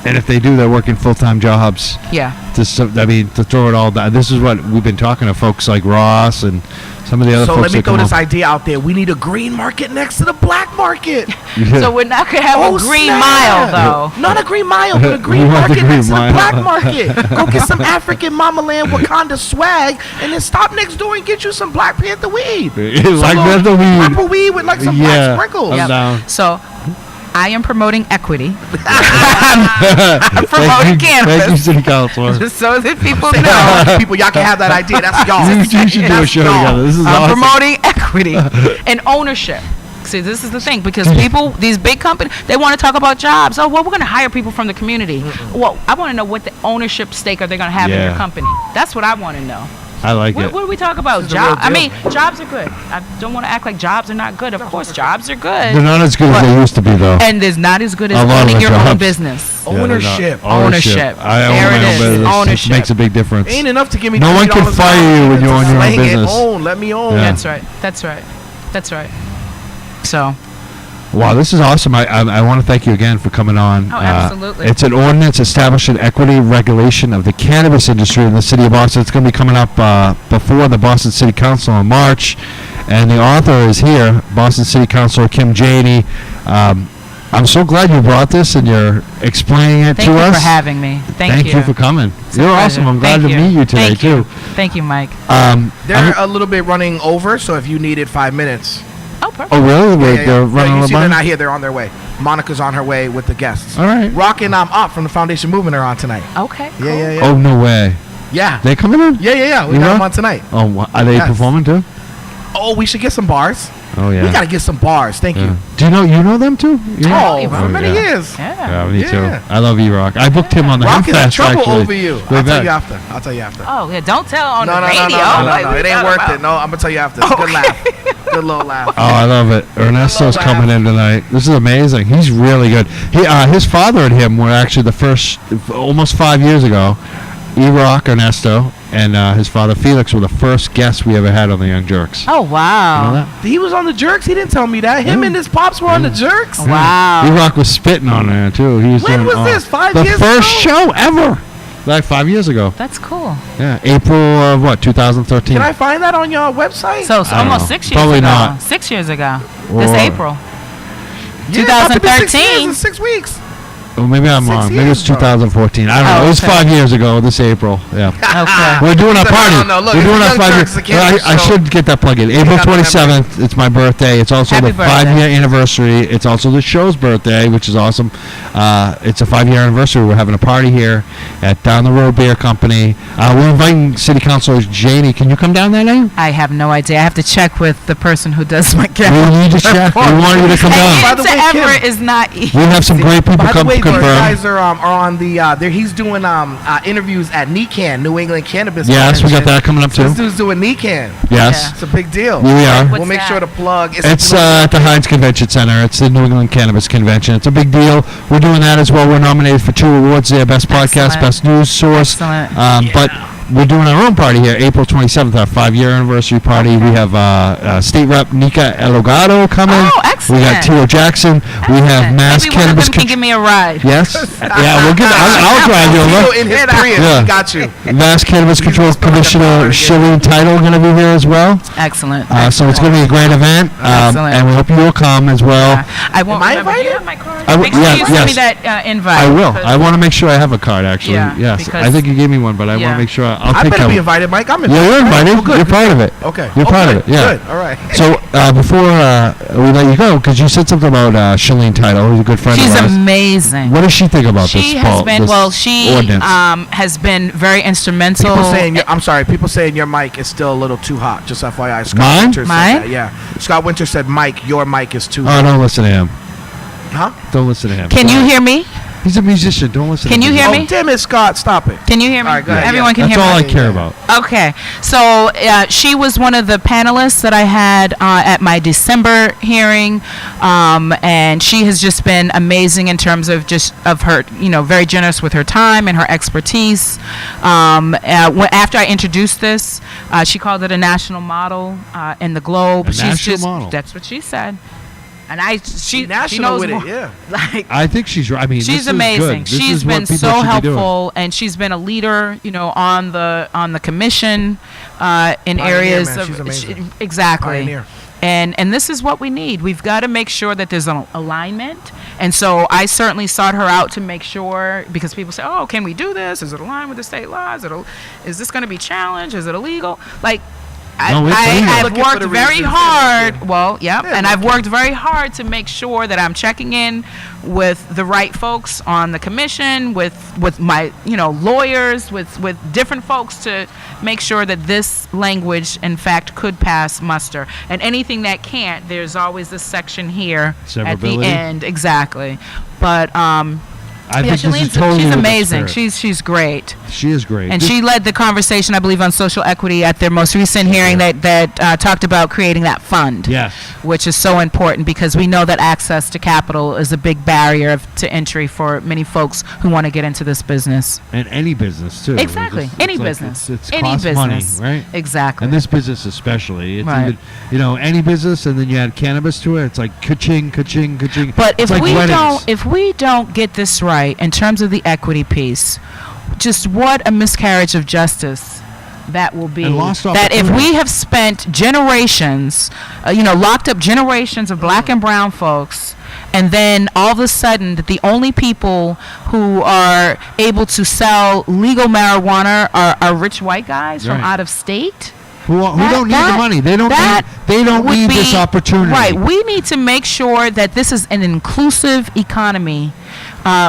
Speaker 1: And if they do, they're working full-time jobs.
Speaker 3: Yeah.
Speaker 1: To throw it all down. This is what we've been talking to folks like Ross and some of the other
Speaker 2: So
Speaker 1: folks
Speaker 2: let me
Speaker 1: that
Speaker 2: throw
Speaker 1: come
Speaker 2: this
Speaker 1: up.
Speaker 2: idea out there. We need a green market next to the black market.
Speaker 3: So we're not gonna have a green
Speaker 2: snap.
Speaker 3: mile though.
Speaker 2: Not a green mile, but a green
Speaker 1: We want the
Speaker 2: market
Speaker 1: green
Speaker 2: next to the
Speaker 1: mile.
Speaker 2: black market. Go get some African Mama Land Wakanda swag, and then stop next door and get you some Black Panther weed.
Speaker 1: Like
Speaker 2: Some
Speaker 1: Panther weed.
Speaker 2: Purple weed with like some
Speaker 1: Yeah.
Speaker 2: black sprinkles.
Speaker 1: I'm
Speaker 3: Yep.
Speaker 1: down.
Speaker 3: So I am promoting equity. I'm promoting
Speaker 1: Thank you,
Speaker 3: cannabis.
Speaker 1: City Councilor.
Speaker 3: Just so that people
Speaker 2: Say
Speaker 3: know.
Speaker 2: that, people, y'all can have that idea. That's y'all.
Speaker 1: You should do a
Speaker 2: That's
Speaker 1: show
Speaker 2: y'all.
Speaker 1: together. This is
Speaker 3: I'm
Speaker 1: awesome.
Speaker 3: promoting equity and ownership. See, this is the thing, because people, these big companies, they want to talk about jobs. Oh, well, we're going to hire people from the community. Well, I want to know what the ownership stake are they going to have in your
Speaker 1: Yeah.
Speaker 3: company. That's what I want to know.
Speaker 1: I like
Speaker 3: What,
Speaker 1: it.
Speaker 3: what do we talk about?
Speaker 2: This is the real
Speaker 3: Jobs. I
Speaker 2: deal.
Speaker 3: mean, jobs are good. I don't want to act like jobs are not good. Of course, jobs are good.
Speaker 1: They're not as good as they used to be, though.
Speaker 3: And there's not as good
Speaker 1: A
Speaker 3: as
Speaker 1: lot of
Speaker 3: owning
Speaker 1: the
Speaker 3: your own
Speaker 1: jobs.
Speaker 3: business.
Speaker 1: Yeah, they're not.
Speaker 2: Ownership.
Speaker 3: Ownership.
Speaker 1: I own
Speaker 3: There
Speaker 1: my
Speaker 3: it
Speaker 1: own
Speaker 3: is.
Speaker 1: business.
Speaker 3: Ownership.
Speaker 1: It makes a big difference.
Speaker 2: Ain't enough to give me.
Speaker 1: No one can
Speaker 2: $20
Speaker 1: fire
Speaker 2: an hour
Speaker 1: you when
Speaker 2: to
Speaker 1: you own your own
Speaker 2: slang it.
Speaker 1: business.
Speaker 2: Own, let me own.
Speaker 1: Yeah.
Speaker 3: That's right. That's right. That's right. So,
Speaker 1: Wow, this is awesome. I want to thank you again for coming on.
Speaker 3: Oh, absolutely.
Speaker 1: It's an ordinance establishing equity regulation of the cannabis industry in the city of Boston. It's going to be coming up before the Boston City Council in March. And the author is here, Boston City Councilor Kim Janey. I'm so glad you brought this and you're explaining it
Speaker 3: thank
Speaker 1: to
Speaker 3: you
Speaker 1: us.
Speaker 3: for having me. Thank
Speaker 1: you for coming.
Speaker 3: It's a
Speaker 1: You're
Speaker 3: pleasure.
Speaker 1: awesome. I'm glad
Speaker 3: Thank
Speaker 1: to
Speaker 3: you.
Speaker 1: meet you today,
Speaker 3: Thank
Speaker 1: too.
Speaker 3: you. Thank you, Mike.
Speaker 2: They're a little bit running over, so if you needed 5 minutes.
Speaker 3: Oh, perfect.
Speaker 1: Oh, really?
Speaker 2: Yeah,
Speaker 1: They're running
Speaker 2: you
Speaker 1: a
Speaker 2: see
Speaker 1: little
Speaker 2: they're
Speaker 1: behind?
Speaker 2: not here. They're on their way. Monica's on her way with the guests.
Speaker 1: All right.
Speaker 2: Rock and Up from the Foundation Movement are on tonight.
Speaker 3: Okay. Cool.
Speaker 2: Yeah.
Speaker 1: Oh, no way.
Speaker 2: Yeah.
Speaker 1: They coming in?
Speaker 2: Yeah. We
Speaker 1: You
Speaker 2: got
Speaker 1: know?
Speaker 2: them on tonight.
Speaker 1: Oh, are they
Speaker 2: Yes.
Speaker 1: performing too?
Speaker 2: Oh, we should get some bars.
Speaker 1: Oh yeah.
Speaker 2: We gotta get some bars. Thank you.
Speaker 1: Do you know them too? You know?
Speaker 2: Oh, for many years.
Speaker 1: Yeah, me
Speaker 2: Yeah.
Speaker 1: too. I love E-Rock. I booked him on the
Speaker 2: Rock is in
Speaker 1: Hempfest,
Speaker 2: trouble
Speaker 1: actually.
Speaker 2: over you.
Speaker 1: Way
Speaker 2: I'll tell
Speaker 1: back.
Speaker 2: you after. I'll tell you after.
Speaker 3: Oh, yeah, don't tell on
Speaker 2: No,
Speaker 3: the
Speaker 2: no,
Speaker 3: radio.
Speaker 2: no.
Speaker 3: Like,
Speaker 2: It
Speaker 3: what
Speaker 2: ain't
Speaker 3: you
Speaker 2: worth
Speaker 3: talking
Speaker 2: it. No, I'm gonna tell you after. Good laugh. Good little laugh.
Speaker 1: Oh, I love it. Ernesto's
Speaker 2: Hello,
Speaker 1: coming in tonight. This is amazing. He's really good. His father and him were actually the first, almost 5 years ago. E-Rock, Ernesto, and his father Felix were the first guests we ever had on the Young Jerks.
Speaker 3: Oh,
Speaker 1: You
Speaker 3: wow.
Speaker 1: know that?
Speaker 2: He was on the Jerks. He didn't tell me that. Him and his pops were on the Jerks.
Speaker 3: Wow.
Speaker 1: E-Rock was spitting on there too. He was
Speaker 2: When
Speaker 1: doing
Speaker 2: was
Speaker 1: all-
Speaker 2: this? 5
Speaker 1: the
Speaker 2: years
Speaker 1: first
Speaker 2: ago?
Speaker 1: show ever. Like 5 years ago.
Speaker 3: That's cool.
Speaker 1: Yeah, April of what? 2013.
Speaker 2: Can I find that on your website?
Speaker 3: So it's
Speaker 1: I don't
Speaker 3: almost
Speaker 1: know.
Speaker 3: 6 years
Speaker 1: Probably
Speaker 3: ago.
Speaker 1: not.
Speaker 3: 6 years ago. This
Speaker 1: Or-
Speaker 3: April.
Speaker 2: Yeah, about to be 6 years
Speaker 3: 2013.
Speaker 2: in 6 weeks.
Speaker 1: Oh, maybe I'm
Speaker 2: 6
Speaker 1: wrong. Maybe it's
Speaker 2: years, bro.
Speaker 1: 2014. I don't know. It was
Speaker 3: okay.
Speaker 1: 5 years ago. This April. Yeah.
Speaker 3: Okay.
Speaker 1: We're doing our party.
Speaker 2: No, look,
Speaker 1: We're
Speaker 2: it's
Speaker 1: doing our
Speaker 2: Young
Speaker 1: 5 year.
Speaker 2: Jurks, the cannabis
Speaker 1: I
Speaker 2: show.
Speaker 1: should get that plug in. April
Speaker 2: got the
Speaker 1: 27th. It's my birthday. It's also
Speaker 3: Happy
Speaker 1: the 5 year
Speaker 3: birthday.
Speaker 1: anniversary. It's also the show's birthday, which is awesome. It's a 5 year anniversary. We're having a party here at Down the Road Beer Company. We're inviting City Councilor Janey. Can you come down that night?
Speaker 3: I have no idea. I have to check with the person who does my
Speaker 1: We
Speaker 3: calendar.
Speaker 1: need to check. We want you to come down.
Speaker 2: By the way,
Speaker 3: Getting to
Speaker 2: Kim-
Speaker 3: Everett is not easy.
Speaker 1: We have some great people
Speaker 2: By the
Speaker 1: come
Speaker 2: way, these
Speaker 1: confirm.
Speaker 2: guys are on the. He's doing interviews at NECAN, New England Cannabis.
Speaker 1: Yes, we got
Speaker 2: Convention.
Speaker 1: that coming up
Speaker 2: So
Speaker 1: too.
Speaker 2: this dude's doing NECAN.
Speaker 1: Yes,
Speaker 2: It's a big deal.
Speaker 1: we are.
Speaker 3: What's
Speaker 2: We'll make
Speaker 3: that?
Speaker 2: sure to plug.
Speaker 1: It's at the Heinz Convention Center. It's the New England Cannabis Convention. It's a big deal. We're doing that as well. We're nominated for 2 awards there: Best Podcast,
Speaker 3: Excellent.
Speaker 1: Best News Source.
Speaker 3: Excellent.
Speaker 1: But we're doing our own party here, April 27th, our 5 year anniversary party. We have State Rep Nika Elogado coming.
Speaker 3: Oh,
Speaker 1: We got
Speaker 3: excellent.
Speaker 1: Tio Jackson. We have Mass
Speaker 3: Maybe one of
Speaker 1: Cannabis.
Speaker 3: them can give me a ride.
Speaker 1: Yes. Yeah, we'll give. I'll drive you over.
Speaker 2: in his Prius.
Speaker 1: Yeah.
Speaker 2: He got you.
Speaker 1: Mass Cannabis Control
Speaker 2: gonna start
Speaker 1: Commissioner
Speaker 2: the
Speaker 1: Shirley Title going to be here as well.
Speaker 3: Excellent.
Speaker 1: So it's going to be a great event,
Speaker 3: Excellent.
Speaker 1: and we hope you will come as well.
Speaker 3: I won't
Speaker 2: Am I
Speaker 3: remember. Do you
Speaker 2: invited?
Speaker 3: have my card?
Speaker 1: I w-
Speaker 3: Make sure
Speaker 1: yeah,
Speaker 3: you send me
Speaker 1: yes.
Speaker 3: that invite.
Speaker 1: I will.
Speaker 3: 'cause-
Speaker 1: I want to make sure I have a card, actually.
Speaker 3: Yeah,
Speaker 1: Yes.
Speaker 3: because-
Speaker 1: I think you gave me one, but I want
Speaker 3: Yeah.
Speaker 1: to make sure I'll
Speaker 2: I
Speaker 1: take
Speaker 2: better
Speaker 1: that
Speaker 2: be
Speaker 1: one.
Speaker 2: invited, Mike. I'm invited.
Speaker 1: Yeah, you're
Speaker 2: Right?
Speaker 1: invited.
Speaker 2: Oh, good.
Speaker 1: You're part of it.
Speaker 2: Okay.
Speaker 1: You're
Speaker 2: Oh,
Speaker 1: part
Speaker 2: good.
Speaker 1: of it. Yeah.
Speaker 2: Good. All right.
Speaker 1: So before we let you go, because you said something about Shalene Title, who's a good friend
Speaker 3: She's
Speaker 1: of ours.
Speaker 3: amazing.
Speaker 1: What does she think about this?
Speaker 3: She has
Speaker 1: Paul,
Speaker 3: been
Speaker 1: this
Speaker 3: she
Speaker 1: ordinance?
Speaker 3: has been very instrumental.
Speaker 2: People saying, I'm sorry. People saying your mic is still a little too hot. Just FYI. Scott
Speaker 1: Mine?
Speaker 2: Winter said
Speaker 3: Mine?
Speaker 2: that. Yeah. Scott Winter said, Mike, your mic is too
Speaker 1: Oh,
Speaker 2: hot.
Speaker 1: don't listen to him.
Speaker 2: Huh?
Speaker 1: Don't listen to him.
Speaker 3: Can you hear me?
Speaker 1: He's a musician. Don't listen
Speaker 3: Can
Speaker 1: to
Speaker 3: you
Speaker 1: him.
Speaker 3: hear
Speaker 2: Oh,
Speaker 3: me?
Speaker 2: damn it, Scott. Stop it.
Speaker 3: Can you hear me?
Speaker 2: All right, go ahead,
Speaker 3: Everyone
Speaker 2: yeah.
Speaker 3: can
Speaker 1: That's
Speaker 3: hear
Speaker 1: all
Speaker 3: me.
Speaker 1: I care about.
Speaker 3: Okay, so she was one of the panelists that I had at my December hearing, and she has just been amazing in terms of her, very generous with her time and her expertise. After I introduced this, she called it a national model in the globe.
Speaker 1: A national model.
Speaker 3: That's what she said. And she
Speaker 2: National
Speaker 3: knows
Speaker 2: with it,
Speaker 3: more.
Speaker 2: yeah.
Speaker 3: Like,
Speaker 1: I think she's right. I mean, this
Speaker 3: she's
Speaker 1: is
Speaker 3: amazing.
Speaker 1: good. This
Speaker 3: She's
Speaker 1: is what
Speaker 3: been
Speaker 1: people
Speaker 3: so
Speaker 1: should be doing.
Speaker 3: helpful, and she's been a leader, on the commission in
Speaker 2: Pioneer,
Speaker 3: areas
Speaker 2: man.
Speaker 3: of
Speaker 2: She's amazing.
Speaker 3: exactly.
Speaker 2: Pioneer.
Speaker 3: And this is what we need. We've got to make sure that there's an alignment. And so I certainly sought her out to make sure, because people say, "Oh, can we do this? Is it aligned with the state laws? Is this going to be challenged? Is it illegal?" Like,
Speaker 1: No, it's legal.
Speaker 3: I've
Speaker 2: Looking for
Speaker 3: worked
Speaker 2: the
Speaker 3: very
Speaker 2: reasons.
Speaker 3: hard.
Speaker 2: Yeah.
Speaker 3: Well, yeah,
Speaker 2: Yeah,
Speaker 3: and I've
Speaker 2: looking.
Speaker 3: worked very hard to make sure that I'm checking in with the right folks on the commission, with my lawyers, with different folks to make sure that this language, in fact, could pass muster. And anything that can't, there's always this section here at the
Speaker 1: Severability?
Speaker 3: end, exactly. But
Speaker 1: I think this is
Speaker 3: Shalene's-
Speaker 1: totally
Speaker 3: she's
Speaker 1: with the
Speaker 3: amazing.
Speaker 1: spirit.
Speaker 3: She's great.
Speaker 1: She is great.
Speaker 3: And
Speaker 1: This-
Speaker 3: she led the conversation, I believe, on social equity at their most recent hearing that talked about creating that fund,
Speaker 1: Yes.
Speaker 3: which is so important because we know that access to capital is a big barrier to entry for many folks who want to get into this business.
Speaker 1: And any business too.
Speaker 3: Exactly.
Speaker 1: It's
Speaker 3: Any
Speaker 1: like
Speaker 3: business.
Speaker 1: It's
Speaker 3: Any
Speaker 1: costs
Speaker 3: business.
Speaker 1: money, right?
Speaker 3: Exactly.
Speaker 1: And this business especially. It's
Speaker 3: Right.
Speaker 1: even, any business, and then you add cannabis to it. It's like ka-ching, ka-ching, ka-ching.
Speaker 3: But
Speaker 1: It's
Speaker 3: if
Speaker 1: like
Speaker 3: we
Speaker 1: weddings.
Speaker 3: don't get this right in terms of the equity piece, just what a miscarriage of justice that will be.
Speaker 1: And lost
Speaker 3: That if
Speaker 1: opportunity.
Speaker 3: we have spent generations, locked up generations of black and brown folks, and then all of a sudden that the only people who are able to sell legal marijuana are rich white guys from
Speaker 1: Right.
Speaker 3: out of state.
Speaker 1: who don't need the money. They don't
Speaker 3: would
Speaker 1: need
Speaker 3: be-
Speaker 1: this opportunity.
Speaker 3: Right. We need to make sure that this is an inclusive economy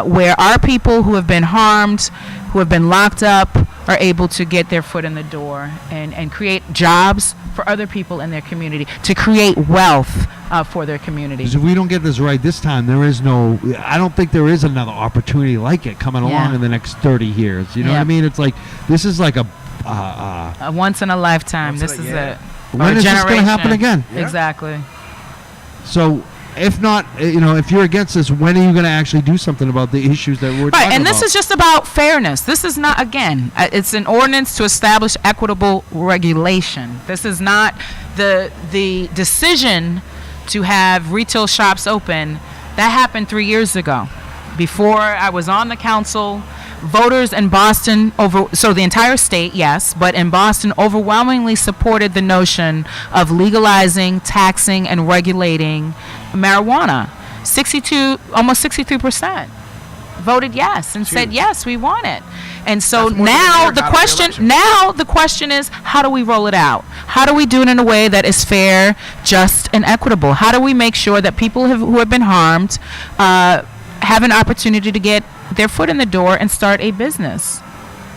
Speaker 3: where our people who have been harmed, who have been locked up, are able to get their foot in the door and create jobs for other people in their community, to create wealth for their community.
Speaker 4: Because if we don't get this right this time, I don't think there is another opportunity like it coming along in the next 30 years. You know what I mean? It's like, this is like a
Speaker 3: once in a lifetime. This is it.
Speaker 4: When is this going to happen again?
Speaker 3: Yeah. Exactly.
Speaker 4: So, if not, if you're against this, when are you going to actually do something about the issues that we're talking about?
Speaker 3: And this is just about fairness. This is not, again, it's an ordinance to establish equitable regulation. This is not the decision to have retail shops open. That happened 3 years ago. Before I was on the council, voters in Boston, so the entire state, yes, but in Boston overwhelmingly supported the notion of legalizing, taxing, and regulating marijuana. Almost 63% voted yes and said, yes, we want it. And so now the question is, how do we roll it out? How do we do it in a way that is fair, just, and equitable? How do we make sure that people who have been harmed have an opportunity to get their foot in the door and start a business?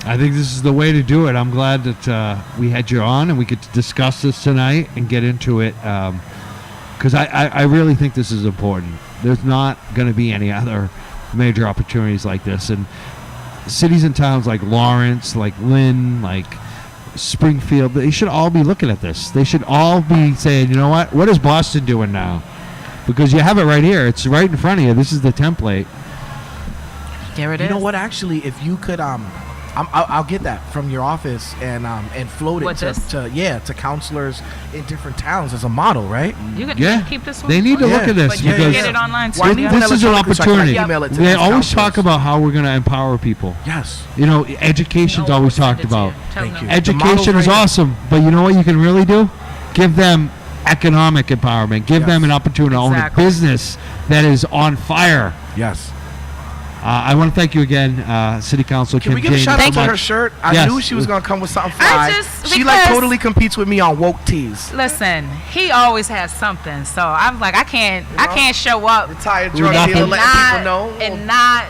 Speaker 4: I think this is the way to do it. I'm glad that we had you on and we could discuss this tonight and get into it, because I really think this is important. There's not going to be any other major opportunities like this. And cities and towns like Lawrence, like Lynn, like Springfield, they should all be looking at this. They should all be saying, you know what is Boston doing now? Because you have it right here. It's right in front of you. This is the template.
Speaker 3: There it is.
Speaker 2: You know what? Actually, if you could, I'll get that from your office and float it to counselors in different towns as a model, right?
Speaker 3: You can keep this one.
Speaker 4: They need to look at this,
Speaker 3: but you
Speaker 4: because
Speaker 3: can get it online too.
Speaker 4: This is an opportunity. They always
Speaker 2: counselors.
Speaker 4: talk about how we're going to empower people.
Speaker 2: Yes.
Speaker 4: Education's always talked about.
Speaker 2: Thank you.
Speaker 4: Education is awesome, but you know what you can really do? Give them economic empowerment. Give them an opportunity to own a business that is on fire.
Speaker 2: Yes.
Speaker 4: I want to thank you again, City Council Kim Janey.
Speaker 2: Can we give a shout out to her shirt? I knew she was going to come with something fly. She totally competes with me on woke tees.
Speaker 3: Listen, he always has something, so I'm like, I can't show up.
Speaker 2: Retired drug dealer, letting people know.
Speaker 3: And not,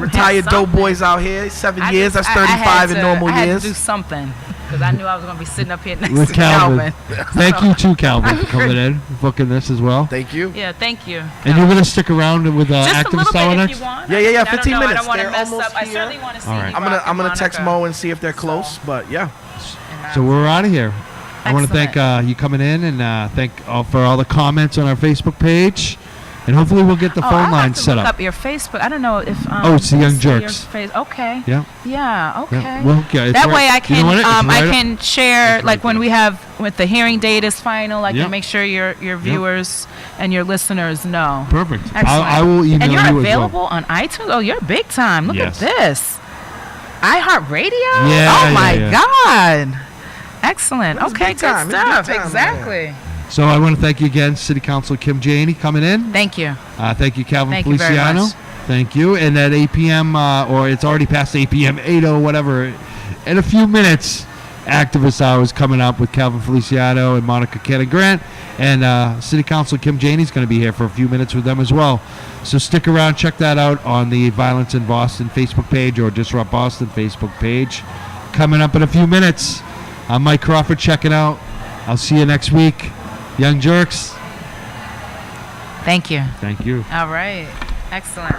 Speaker 2: retired dope boys out here, 7 years, that's 35 in normal years.
Speaker 3: I had to do something. Because I knew I was going to be sitting up here next
Speaker 4: with
Speaker 3: to Calvin.
Speaker 4: Thank you too, Calvin, for coming in, booking this as well.
Speaker 2: Thank you.
Speaker 3: Yeah, thank you.
Speaker 4: And you're going to stick around with
Speaker 3: Activist
Speaker 4: Hour
Speaker 3: next?
Speaker 4: If you
Speaker 3: want.
Speaker 2: Yeah, 15 minutes.
Speaker 3: I don't want to
Speaker 2: they're
Speaker 3: mess
Speaker 2: almost
Speaker 3: up. I
Speaker 2: here.
Speaker 3: certainly want to see
Speaker 4: right.
Speaker 2: I'm gonna text Mo and see if they're close, but yeah.
Speaker 4: So we're out of here. I want to thank you coming in and thank for all the comments on our Facebook page. And hopefully we'll get the phone line set up.
Speaker 3: Look up your Facebook. I don't know if.
Speaker 4: It's the Young Jurks.
Speaker 3: Okay.
Speaker 4: Yeah.
Speaker 3: Yeah. Okay.
Speaker 4: Yeah. Well,
Speaker 3: that way I can I can share
Speaker 4: right
Speaker 3: like when we have with the hearing date is final. I can make sure your viewers and your listeners know.
Speaker 4: Perfect.
Speaker 3: Excellent.
Speaker 4: I will email you.
Speaker 3: And you're
Speaker 4: as
Speaker 3: available
Speaker 4: well.
Speaker 3: on iTunes. Oh, you're big time. Look at this. iHeartRadio.
Speaker 4: Yeah.
Speaker 3: Oh my God. Excellent. Okay. Good stuff. Exactly.
Speaker 2: Man.
Speaker 4: So I want to thank you again, City Council Kim Janey, coming in.
Speaker 3: Thank you.
Speaker 4: Thank you, Calvin
Speaker 3: Thank you very
Speaker 4: Feliciano.
Speaker 3: much.
Speaker 4: Thank you. And at 8 p.m., or it's already past 8 p.m., 8:00, whatever, in a few minutes, Activist Hour is coming up with Calvin Feliciano and Monica Cannon Grant. And City Council Kim Janey is going to be here for a few minutes with them as well. So stick around. Check that out on the Violence in Boston Facebook page or Disrupt Boston Facebook page. Coming up in a few minutes. I'm Mike Crawford checking out. I'll see you next week. Young Jurks.
Speaker 3: Thank you.
Speaker 4: Thank you.
Speaker 3: All right. Excellent.